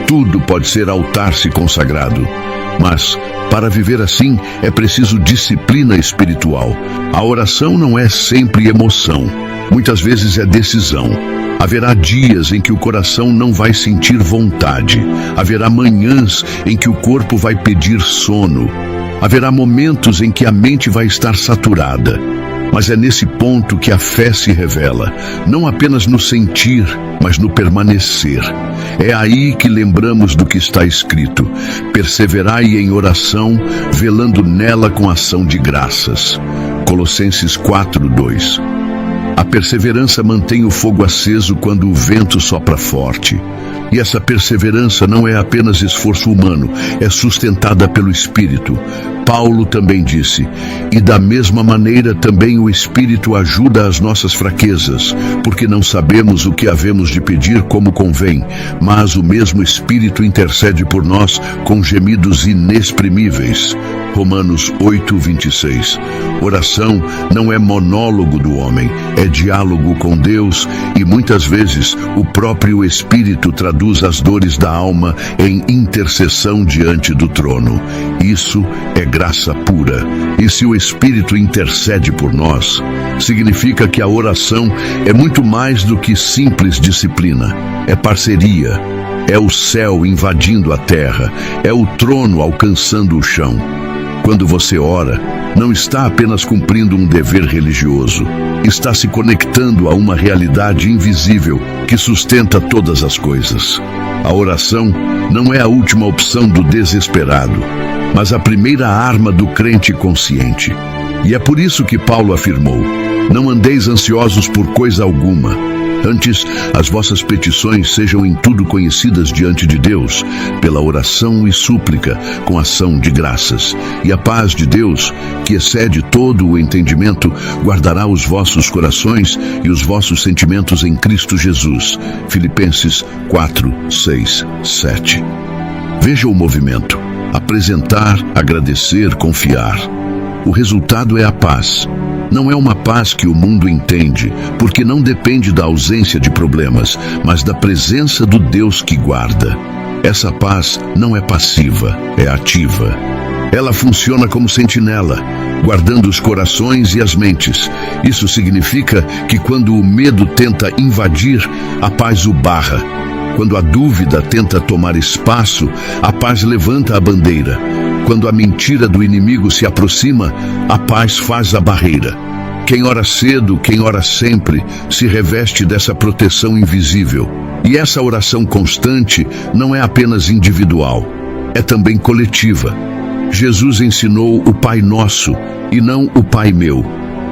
Tudo pode ser altar se consagrado. Mas, para viver assim, é preciso disciplina espiritual. A oração não é sempre emoção. Muitas vezes é decisão. Haverá dias em que o coração não vai sentir vontade. Haverá manhãs em que o corpo vai pedir sono. Haverá momentos em que a mente vai estar saturada. Mas é nesse ponto que a fé se revela, não apenas no sentir, mas no permanecer. É aí que lembramos do que está escrito: perseverai em oração, velando nela com ação de graças. Colossenses 4, 2. A perseverança mantém o fogo aceso quando o vento sopra forte. E essa perseverança não é apenas esforço humano, é sustentada pelo Espírito. Paulo também disse: e da mesma maneira também o Espírito ajuda as nossas fraquezas, porque não sabemos o que havemos de pedir como convém, mas o mesmo Espírito intercede por nós com gemidos inexprimíveis. Romanos 8:26. Oração não é monólogo do homem, é diálogo com Deus, e muitas vezes o próprio Espírito traduz as dores da alma em intercessão diante do trono. Isso é graça pura. E se o Espírito intercede por nós, significa que a oração é muito mais do que simples disciplina. É parceria, é o céu invadindo a terra, é o trono alcançando o chão. Quando você ora, não está apenas cumprindo um dever religioso, está se conectando a uma realidade invisível que sustenta todas as coisas. A oração não é a última opção do desesperado, mas a primeira arma do crente consciente. E é por isso que Paulo afirmou: não andeis ansiosos por coisa alguma. Antes, as vossas petições sejam em tudo conhecidas diante de Deus, pela oração e súplica, com ação de graças. E a paz de Deus, que excede todo o entendimento, guardará os vossos corações e os vossos sentimentos em Cristo Jesus. Filipenses 4:6-7. Veja o movimento: apresentar, agradecer, confiar. O resultado é a paz. Não é uma paz que o mundo entende, porque não depende da ausência de problemas, mas da presença do Deus que guarda. Essa paz não é passiva, é ativa. Ela funciona como sentinela, guardando os corações e as mentes. Isso significa que quando o medo tenta invadir, a paz o barra. Quando a dúvida tenta tomar espaço, a paz levanta a bandeira. Quando a mentira do inimigo se aproxima, a paz faz a barreira. Quem ora cedo, quem ora sempre, se reveste dessa proteção invisível. E essa oração constante não é apenas individual, é também coletiva. Jesus ensinou o Pai Nosso e não o Pai Meu.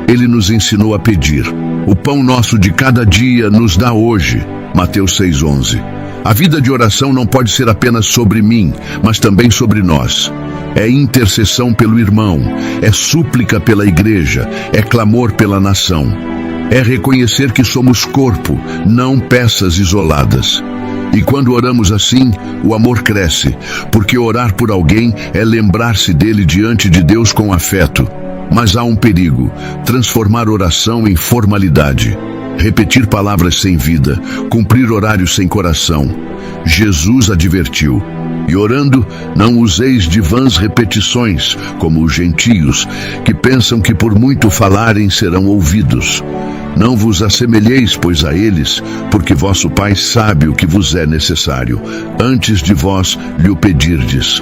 Ele nos ensinou a pedir: o pão nosso de cada dia nos dá hoje. Mateus 6:11. A vida de oração não pode ser apenas sobre mim, mas também sobre nós. É intercessão pelo irmão, é súplica pela igreja, é clamor pela nação. É reconhecer que somos corpo, não peças isoladas. E quando oramos assim, o amor cresce, porque orar por alguém é lembrar-se dele diante de Deus com afeto. Mas há um perigo: transformar oração em formalidade. Repetir palavras sem vida, cumprir horários sem coração. Jesus advertiu: e orando, não useis de vãs repetições, como os gentios, que pensam que por muito falarem serão ouvidos. Não vos assemelheis, pois, a eles, porque vosso Pai sabe o que vos é necessário, antes de vós lhe o pedirdes.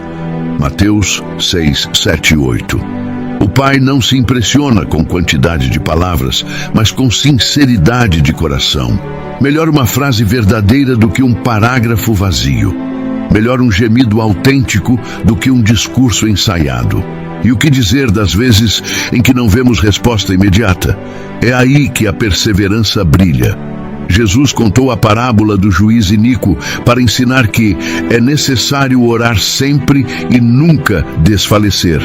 Mateus 6:7-8. O Pai não se impressiona com quantidade de palavras, mas com sinceridade de coração. Melhor uma frase verdadeira do que um parágrafo vazio. Melhor um gemido autêntico do que um discurso ensaiado. E o que dizer das vezes em que não vemos resposta imediata? É aí que a perseverança brilha. Jesus contou a parábola do juiz iníquo para ensinar que é necessário orar sempre e nunca desfalecer.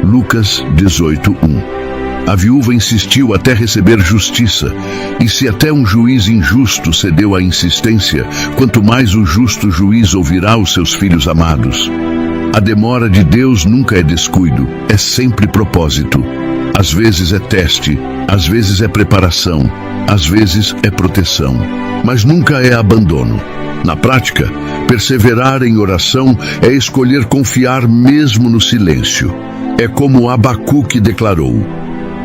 Lucas 18:1. A viúva insistiu até receber justiça, e se até um juiz injusto cedeu à insistência, quanto mais o justo juiz ouvirá os seus filhos amados. A demora de Deus nunca é descuido, é sempre propósito. Às vezes é teste, às vezes é preparação, às vezes é proteção, mas nunca é abandono. Na prática, perseverar em oração é escolher confiar mesmo no silêncio. É como Abacuque declarou: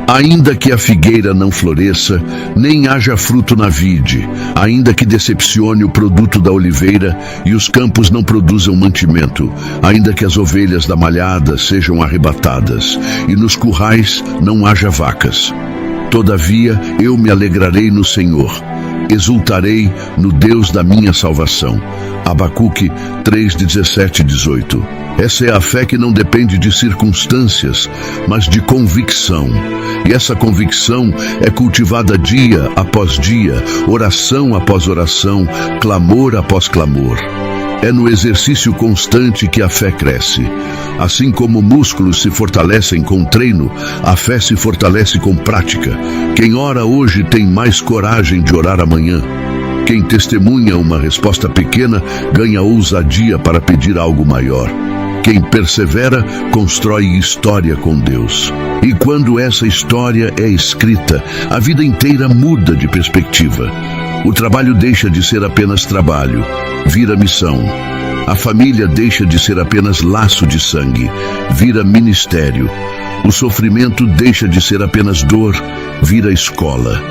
ainda que a figueira não floresça, nem haja fruto na vide, ainda que decepcione o produto da oliveira e os campos não produzam mantimento, ainda que as ovelhas da malhada sejam arrebatadas e nos currais não haja vacas. Todavia eu me alegrarei no Senhor, exultarei no Deus da minha salvação. Abacuque 3, 17 e 18. Essa é a fé que não depende de circunstâncias, mas de convicção. E essa convicção é cultivada dia após dia, oração após oração, clamor após clamor. É no exercício constante que a fé cresce. Assim como músculos se fortalecem com treino, a fé se fortalece com prática. Quem ora hoje tem mais coragem de orar amanhã. Quem testemunha uma resposta pequena ganha ousadia para pedir algo maior. Quem persevera constrói história com Deus. E quando essa história é escrita, a vida inteira muda de perspectiva. O trabalho deixa de ser apenas trabalho, vira missão. A família deixa de ser apenas laço de sangue, vira ministério. O sofrimento deixa de ser apenas dor, vira escola.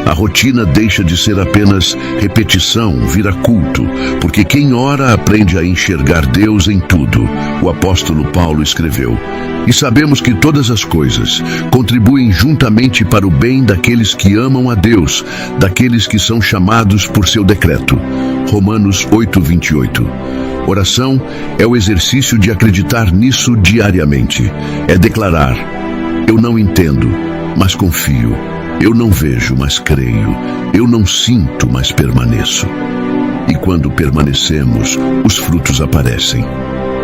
A rotina deixa de ser apenas repetição, vira culto, porque quem ora aprende a enxergar Deus em tudo. O apóstolo Paulo escreveu: e sabemos que todas as coisas contribuem juntamente para o bem daqueles que amam a Deus, daqueles que são chamados por seu decreto. Romanos 8, 28. Oração é o exercício de acreditar nisso diariamente. É declarar: eu não entendo, mas confio. Eu não vejo, mas creio. Eu não sinto, mas permaneço. E quando permanecemos, os frutos aparecem.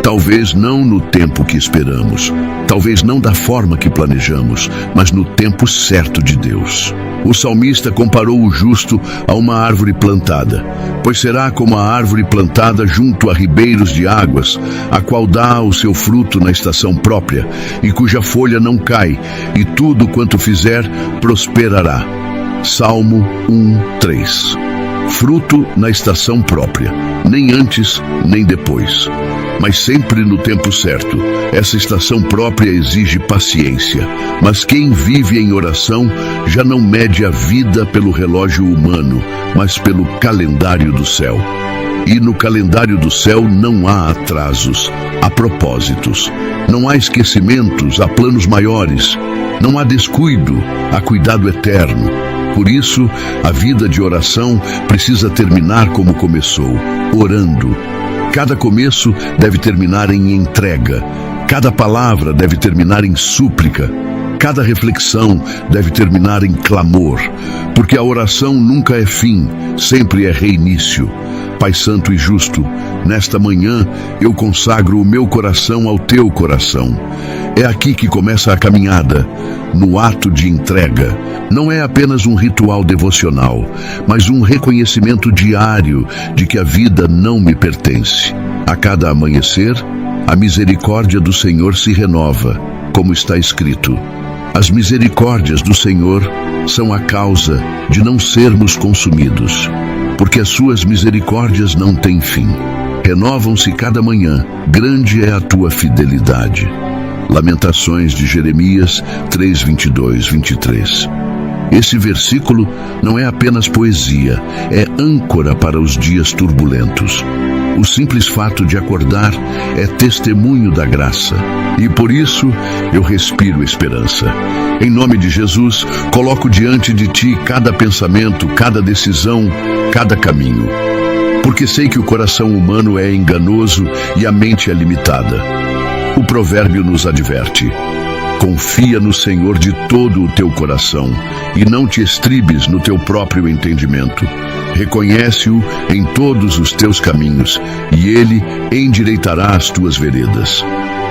Talvez não no tempo que esperamos, talvez não da forma que planejamos, mas no tempo certo de Deus. O salmista comparou o justo a uma árvore plantada, pois será como a árvore plantada junto a ribeiros de águas, a qual dá o seu fruto na estação própria, e cuja folha não cai, e tudo quanto fizer prosperará. Salmo 1, 3. Fruto na estação própria, nem antes nem depois, mas sempre no tempo certo. Essa estação própria exige paciência, mas quem vive em oração já não mede a vida pelo relógio humano, mas pelo calendário do céu. E no calendário do céu não há atrasos, há propósitos. Não há esquecimentos, há planos maiores. Não há descuido, há cuidado eterno. Por isso, a vida de oração precisa terminar como começou, orando. Cada começo deve terminar em entrega. Cada palavra deve terminar em súplica. Cada reflexão deve terminar em clamor. Porque a oração nunca é fim, sempre é reinício. Pai Santo e Justo, nesta manhã eu consagro o meu coração ao teu coração. É aqui que começa a caminhada, no ato de entrega. Não é apenas um ritual devocional, mas um reconhecimento diário de que a vida não me pertence. A cada amanhecer, a misericórdia do Senhor se renova, como está escrito: as misericórdias do Senhor são a causa de não sermos consumidos, porque as suas misericórdias não têm fim. Renovam-se cada manhã, grande é a tua fidelidade. Lamentações de Jeremias 3, 22, 23. Esse versículo não é apenas poesia, é âncora para os dias turbulentos. O simples fato de acordar é testemunho da graça. E por isso eu respiro esperança. Em nome de Jesus, coloco diante de ti cada pensamento, cada decisão, cada caminho. Porque sei que o coração humano é enganoso e a mente é limitada. O provérbio nos adverte: confia no Senhor de todo o teu coração e não te estribes no teu próprio entendimento. Reconhece-o em todos os teus caminhos e ele endireitará as tuas veredas.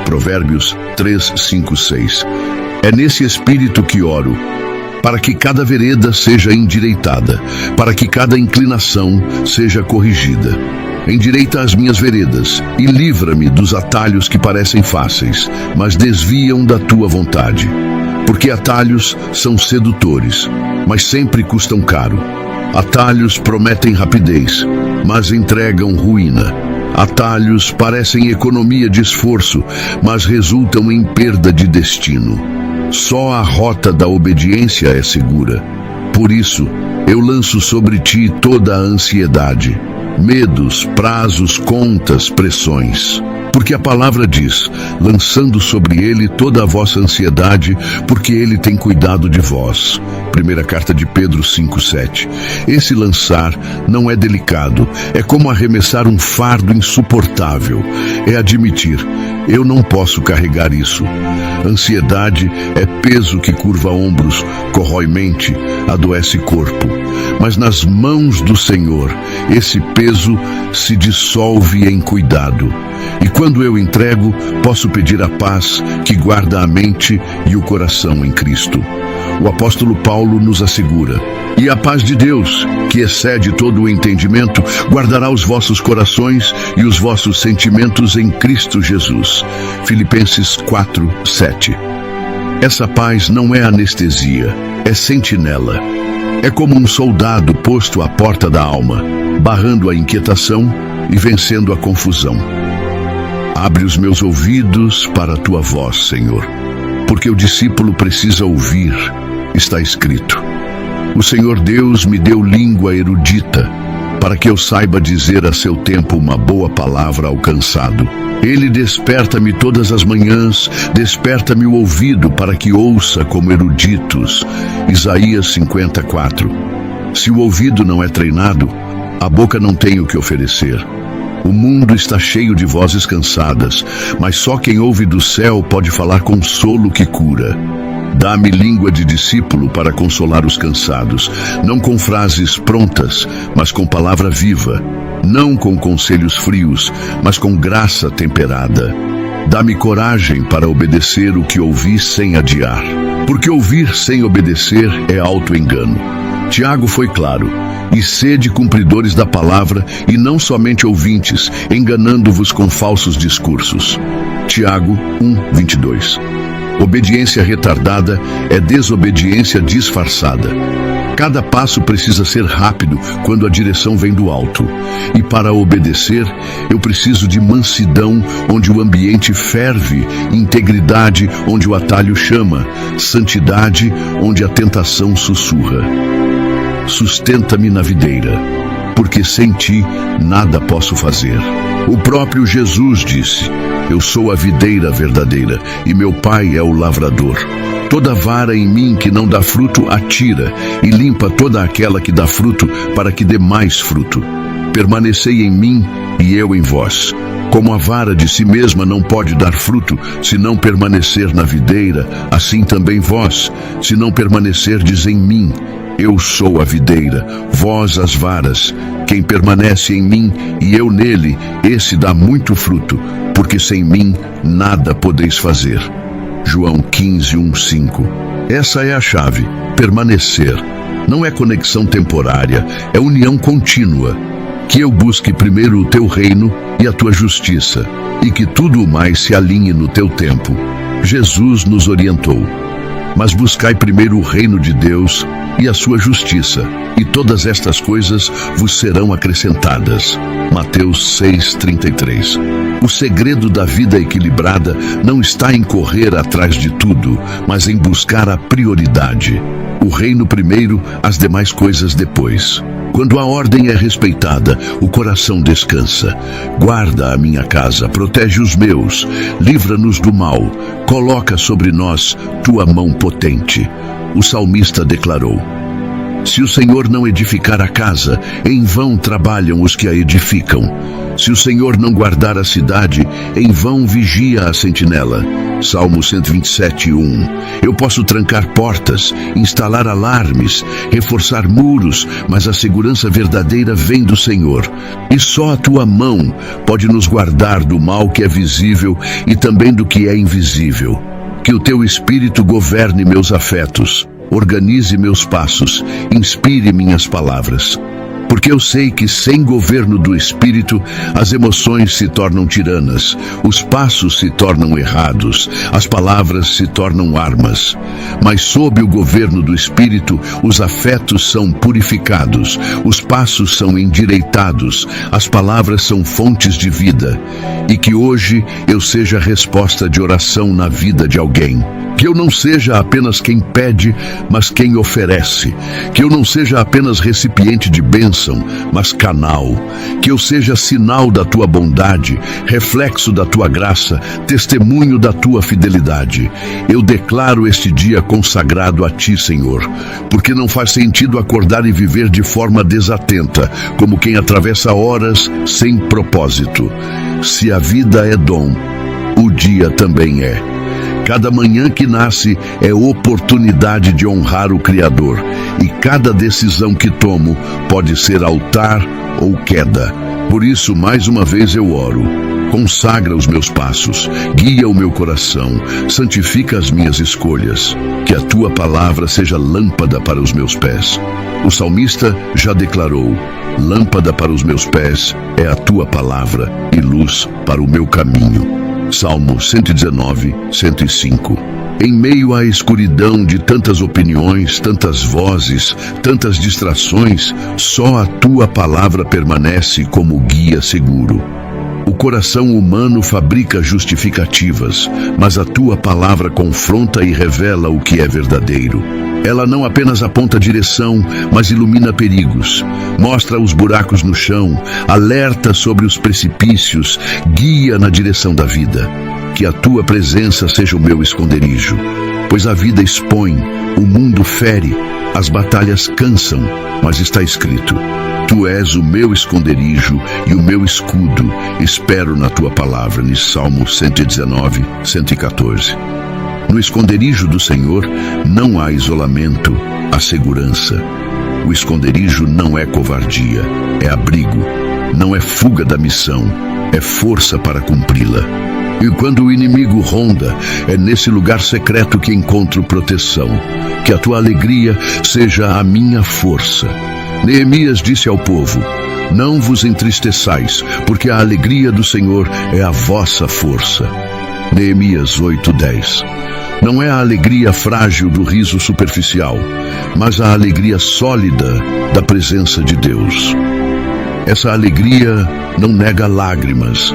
Provérbios 3, 5, 6. É nesse espírito que oro, para que cada vereda seja endireitada, para que cada inclinação seja corrigida. Endireita as minhas veredas e livra-me dos atalhos que parecem fáceis, mas desviam da tua vontade. Porque atalhos são sedutores, mas sempre custam caro. Atalhos prometem rapidez, mas entregam ruína. Atalhos parecem economia de esforço, mas resultam em perda de destino. Só a rota da obediência é segura. Por isso, eu lanço sobre ti toda a ansiedade, medos, prazos, contas, pressões. Porque a palavra diz, lançando sobre ele toda a vossa ansiedade, porque ele tem cuidado de vós. Primeira carta de Pedro 5:7. Esse lançar não é delicado, é como arremessar um fardo insuportável. É admitir, eu não posso carregar isso. Ansiedade é peso que curva ombros, corrói mente, adoece corpo. Mas nas mãos do Senhor, esse peso se dissolve em cuidado. E quando eu entrego, posso pedir a paz que guarda a mente e o coração em Cristo. O apóstolo Paulo nos assegura: e a paz de Deus, que excede todo o entendimento, guardará os vossos corações e os vossos sentimentos em Cristo Jesus. Filipenses 4:7. Essa paz não é anestesia, é sentinela. É como um soldado posto à porta da alma, barrando a inquietação e vencendo a confusão. Abre os meus ouvidos para a tua voz, Senhor, porque o discípulo precisa ouvir. Está escrito: o Senhor Deus me deu língua erudita, para que eu saiba dizer a seu tempo uma boa palavra ao cansado. Ele desperta-me todas as manhãs, desperta-me o ouvido para que ouça como eruditos. Isaías 54. Se o ouvido não é treinado, a boca não tem o que oferecer. O mundo está cheio de vozes cansadas, mas só quem ouve do céu pode falar consolo que cura. Dá-me língua de discípulo para consolar os cansados, não com frases prontas, mas com palavra viva, não com conselhos frios, mas com graça temperada. Dá-me coragem para obedecer o que ouvi sem adiar, porque ouvir sem obedecer é auto-engano. Tiago foi claro: e sede cumpridores da palavra, e não somente ouvintes, enganando-vos com falsos discursos. Tiago 1:22. Obediência retardada é desobediência disfarçada. Cada passo precisa ser rápido quando a direção vem do alto. E para obedecer, eu preciso de mansidão, onde o ambiente ferve, integridade, onde o atalho chama, santidade, onde a tentação sussurra. Sustenta-me na videira, porque sem ti nada posso fazer. O próprio Jesus disse: eu sou a videira verdadeira, e meu Pai é o lavrador. Toda vara em mim que não dá fruto, atira, e limpa toda aquela que dá fruto, para que dê mais fruto. Permanecei em mim, e eu em vós. Como a vara de si mesma não pode dar fruto, se não permanecer na videira, assim também vós, se não permanecerdes em mim. Eu sou a videira, vós as varas. Quem permanece em mim e eu nele, esse dá muito fruto, porque sem mim nada podeis fazer. João 15:1-5. Essa é a chave: permanecer. Não é conexão temporária, é união contínua. Que eu busque primeiro o teu reino e a tua justiça, e que tudo o mais se alinhe no teu tempo. Jesus nos orientou: mas buscai primeiro o reino de Deus e a sua justiça, e todas estas coisas vos serão acrescentadas. Mateus 6:33. O segredo da vida equilibrada não está em correr atrás de tudo, mas em buscar a prioridade. O reino primeiro, as demais coisas depois. Quando a ordem é respeitada, o coração descansa. Guarda a minha casa, protege os meus, livra-nos do mal, coloca sobre nós tua mão potente. O salmista declarou: se o Senhor não edificar a casa, em vão trabalham os que a edificam. Se o Senhor não guardar a cidade, em vão vigia a sentinela. Salmo 127:1. Eu posso trancar portas, instalar alarmes, reforçar muros, mas a segurança verdadeira vem do Senhor. E só a tua mão pode nos guardar do mal que é visível e também do que é invisível. Que o teu Espírito governe meus afetos, organize meus passos, inspire minhas palavras. Porque eu sei que sem governo do Espírito, as emoções se tornam tiranas, os passos se tornam errados, as palavras se tornam armas. Mas sob o governo do Espírito, os afetos são purificados, os passos são endireitados, as palavras são fontes de vida. E que hoje eu seja resposta de oração na vida de alguém. Que eu não seja apenas quem pede, mas quem oferece. Que eu não seja apenas recipiente de bênção, mas canal. Que eu seja sinal da tua bondade, reflexo da tua graça, testemunho da tua fidelidade. Eu declaro este dia consagrado a ti, Senhor, porque não faz sentido acordar e viver de forma desatenta, como quem atravessa horas sem propósito. Se a vida é dom, o dia também é. Cada manhã que nasce é oportunidade de honrar o Criador, e cada decisão que tomo pode ser altar ou queda. Por isso, mais uma vez eu oro. Consagra os meus passos, guia o meu coração, santifica as minhas escolhas. Que a tua palavra seja lâmpada para os meus pés. O salmista já declarou: lâmpada para os meus pés é a tua palavra e luz para o meu caminho. Salmo 119, 105. Em meio à escuridão de tantas opiniões, tantas vozes, tantas distrações, só a tua palavra permanece como guia seguro. O coração humano fabrica justificativas, mas a tua palavra confronta e revela o que é verdadeiro. Ela não apenas aponta direção, mas ilumina perigos, mostra os buracos no chão, alerta sobre os precipícios, guia na direção da vida. Que a tua presença seja o meu esconderijo, pois a vida expõe, o mundo fere, as batalhas cansam, mas está escrito: tu és o meu esconderijo e o meu escudo, espero na tua palavra. Em Salmo 119, 114. No esconderijo do Senhor não há isolamento, há segurança. O esconderijo não é covardia, é abrigo. Não é fuga da missão, é força para cumpri-la. E quando o inimigo ronda, é nesse lugar secreto que encontro proteção. Que a tua alegria seja a minha força. Neemias disse ao povo: não vos entristeçais, porque a alegria do Senhor é a vossa força. Neemias 8:10. Não é a alegria frágil do riso superficial, mas a alegria sólida da presença de Deus. Essa alegria não nega lágrimas,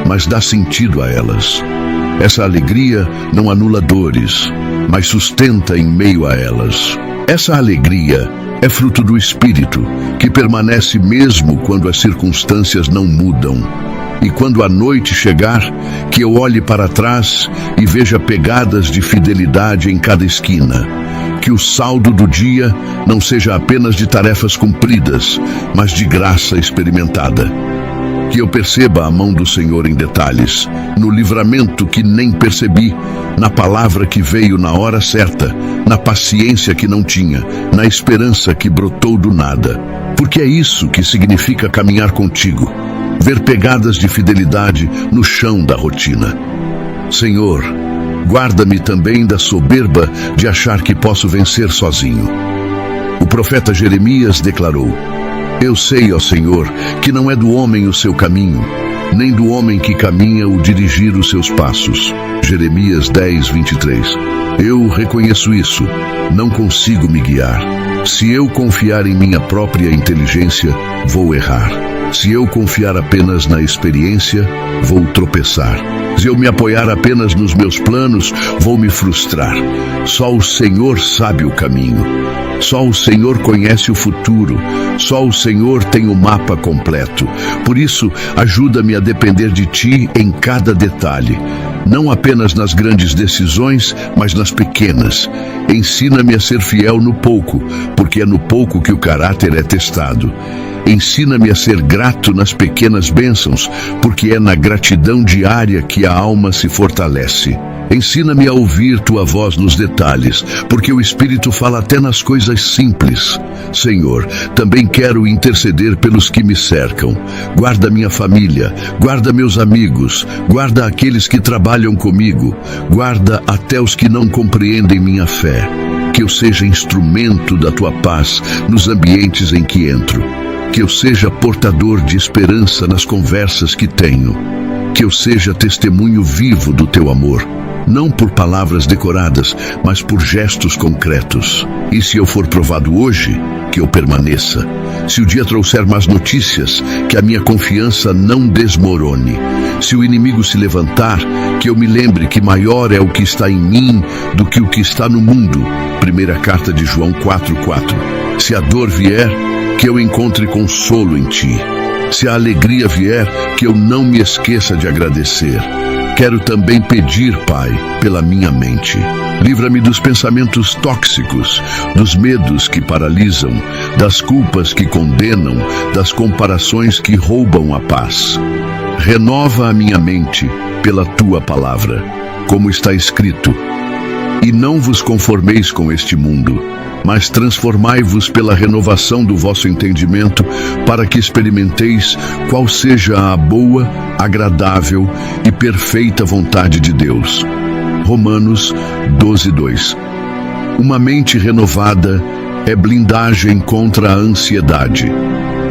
mas dá sentido a elas. Essa alegria não anula dores, mas sustenta em meio a elas. Essa alegria é fruto do Espírito, que permanece mesmo quando as circunstâncias não mudam. E quando a noite chegar, que eu olhe para trás e veja pegadas de fidelidade em cada esquina. Que o saldo do dia não seja apenas de tarefas cumpridas, mas de graça experimentada. Que eu perceba a mão do Senhor em detalhes, no livramento que nem percebi, na palavra que veio na hora certa, na paciência que não tinha, na esperança que brotou do nada. Porque é isso que significa caminhar contigo. Ver pegadas de fidelidade no chão da rotina. Senhor, guarda-me também da soberba de achar que posso vencer sozinho. O profeta Jeremias declarou: eu sei, ó Senhor, que não é do homem o seu caminho, nem do homem que caminha o dirigir os seus passos. Jeremias 10:23. Eu reconheço isso, não consigo me guiar. Se eu confiar em minha própria inteligência, vou errar. Se eu confiar apenas na experiência, vou tropeçar. Se eu me apoiar apenas nos meus planos, vou me frustrar. Só o Senhor sabe o caminho. Só o Senhor conhece o futuro. Só o Senhor tem o mapa completo. Por isso, ajuda-me a depender de Ti em cada detalhe. Não apenas nas grandes decisões, mas nas pequenas. Ensina-me a ser fiel no pouco, porque é no pouco que o caráter é testado. Ensina-me a ser grato nas pequenas bênçãos, porque é na gratidão diária que a alma se fortalece. Ensina-me a ouvir Tua voz nos detalhes, porque o Espírito fala até nas coisas simples. Senhor, também quero interceder pelos que me cercam. Guarda minha família, guarda meus amigos, guarda aqueles que trabalham comigo, guarda até os que não compreendem minha fé. Que eu seja instrumento da Tua paz nos ambientes em que entro. Que eu seja portador de esperança nas conversas que tenho. Que eu seja testemunho vivo do Teu amor, não por palavras decoradas, mas por gestos concretos. E se eu for provado hoje, que eu permaneça. Se o dia trouxer más notícias, que a minha confiança não desmorone. Se o inimigo se levantar, que eu me lembre que maior é o que está em mim do que o que está no mundo. Primeira carta de João 4:4. Se a dor vier, que eu encontre consolo em ti. Se a alegria vier, que eu não me esqueça de agradecer. Quero também pedir, Pai, pela minha mente. Livra-me dos pensamentos tóxicos, dos medos que paralisam, das culpas que condenam, das comparações que roubam a paz. Renova a minha mente pela tua palavra, como está escrito: e não vos conformeis com este mundo, mas transformai-vos pela renovação do vosso entendimento, para que experimenteis qual seja a boa, agradável e perfeita vontade de Deus. Romanos 12:2. Uma mente renovada é blindagem contra a ansiedade.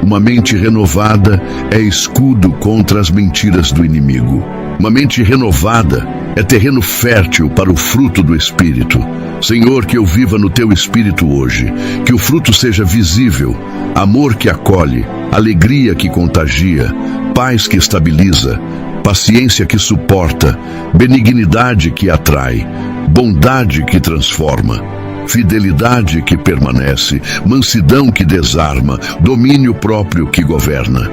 Uma mente renovada é escudo contra as mentiras do inimigo. Uma mente renovada é terreno fértil para o fruto do Espírito. Senhor, que eu viva no Teu Espírito hoje, que o fruto seja visível, amor que acolhe, alegria que contagia, paz que estabiliza, paciência que suporta, benignidade que atrai, bondade que transforma, fidelidade que permanece, mansidão que desarma, domínio próprio que governa.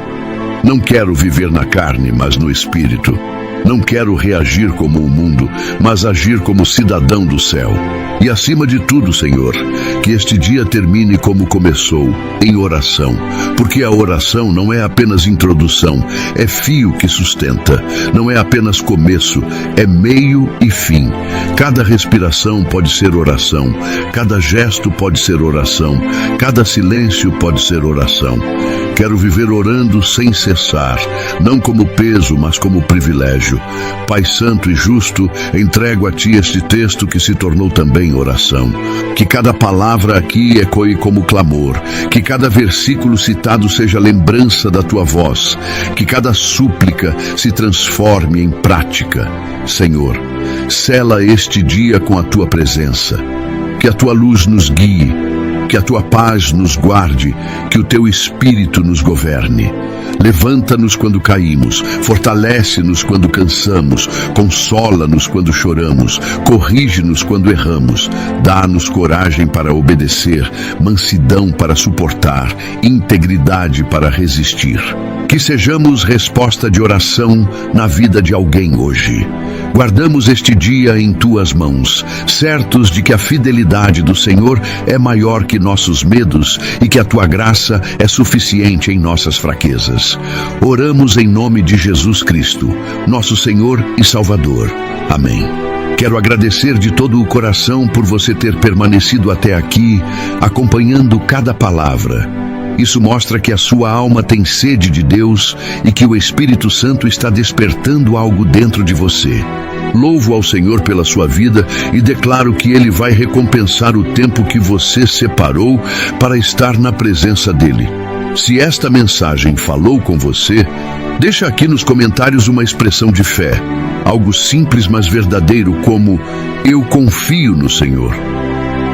Não quero viver na carne, mas no Espírito. Não quero reagir como o mundo, mas agir como cidadão do céu. E acima de tudo, Senhor, que este dia termine como começou, em oração. Porque a oração não é apenas introdução, é fio que sustenta. Não é apenas começo, é meio e fim. Cada respiração pode ser oração, cada gesto pode ser oração, cada silêncio pode ser oração. Quero viver orando sem cessar, não como peso, mas como privilégio. Pai Santo e Justo, entrego a Ti este texto que se tornou também oração. Que cada palavra aqui ecoe como clamor, que cada versículo citado seja lembrança da Tua voz, que cada súplica se transforme em prática. Senhor, sela este dia com a Tua presença, que a Tua luz nos guie, que a Tua paz nos guarde, que o Teu Espírito nos governe. Levanta-nos quando caímos, fortalece-nos quando cansamos, consola-nos quando choramos, corrige-nos quando erramos, dá-nos coragem para obedecer, mansidão para suportar, integridade para resistir. Que sejamos resposta de oração na vida de alguém hoje. Guardamos este dia em Tuas mãos, certos de que a fidelidade do Senhor é maior que nossos medos e que a Tua graça é suficiente em nossas fraquezas. Oramos em nome de Jesus Cristo, nosso Senhor e Salvador. Amém. Quero agradecer de todo o coração por você ter permanecido até aqui, acompanhando cada palavra. Isso mostra que a sua alma tem sede de Deus e que o Espírito Santo está despertando algo dentro de você. Louvo ao Senhor pela sua vida e declaro que Ele vai recompensar o tempo que você separou para estar na presença dEle. Se esta mensagem falou com você, deixa aqui nos comentários uma expressão de fé, algo simples mas verdadeiro, como: eu confio no Senhor.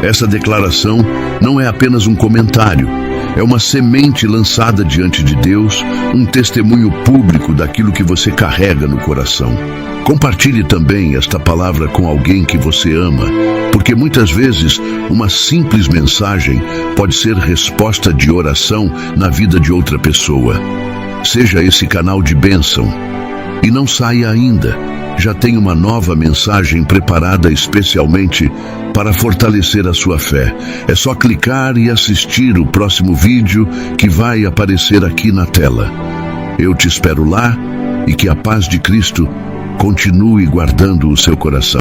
Essa declaração não é apenas um comentário, é uma semente lançada diante de Deus, um testemunho público daquilo que você carrega no coração. Compartilhe também esta palavra com alguém que você ama, porque muitas vezes uma simples mensagem pode ser resposta de oração na vida de outra pessoa. Seja esse canal de bênção. E não saia ainda. Já tem uma nova mensagem preparada especialmente para fortalecer a sua fé. É só clicar e assistir o próximo vídeo que vai aparecer aqui na tela. Eu te espero lá e que a paz de Cristo continue guardando o seu coração.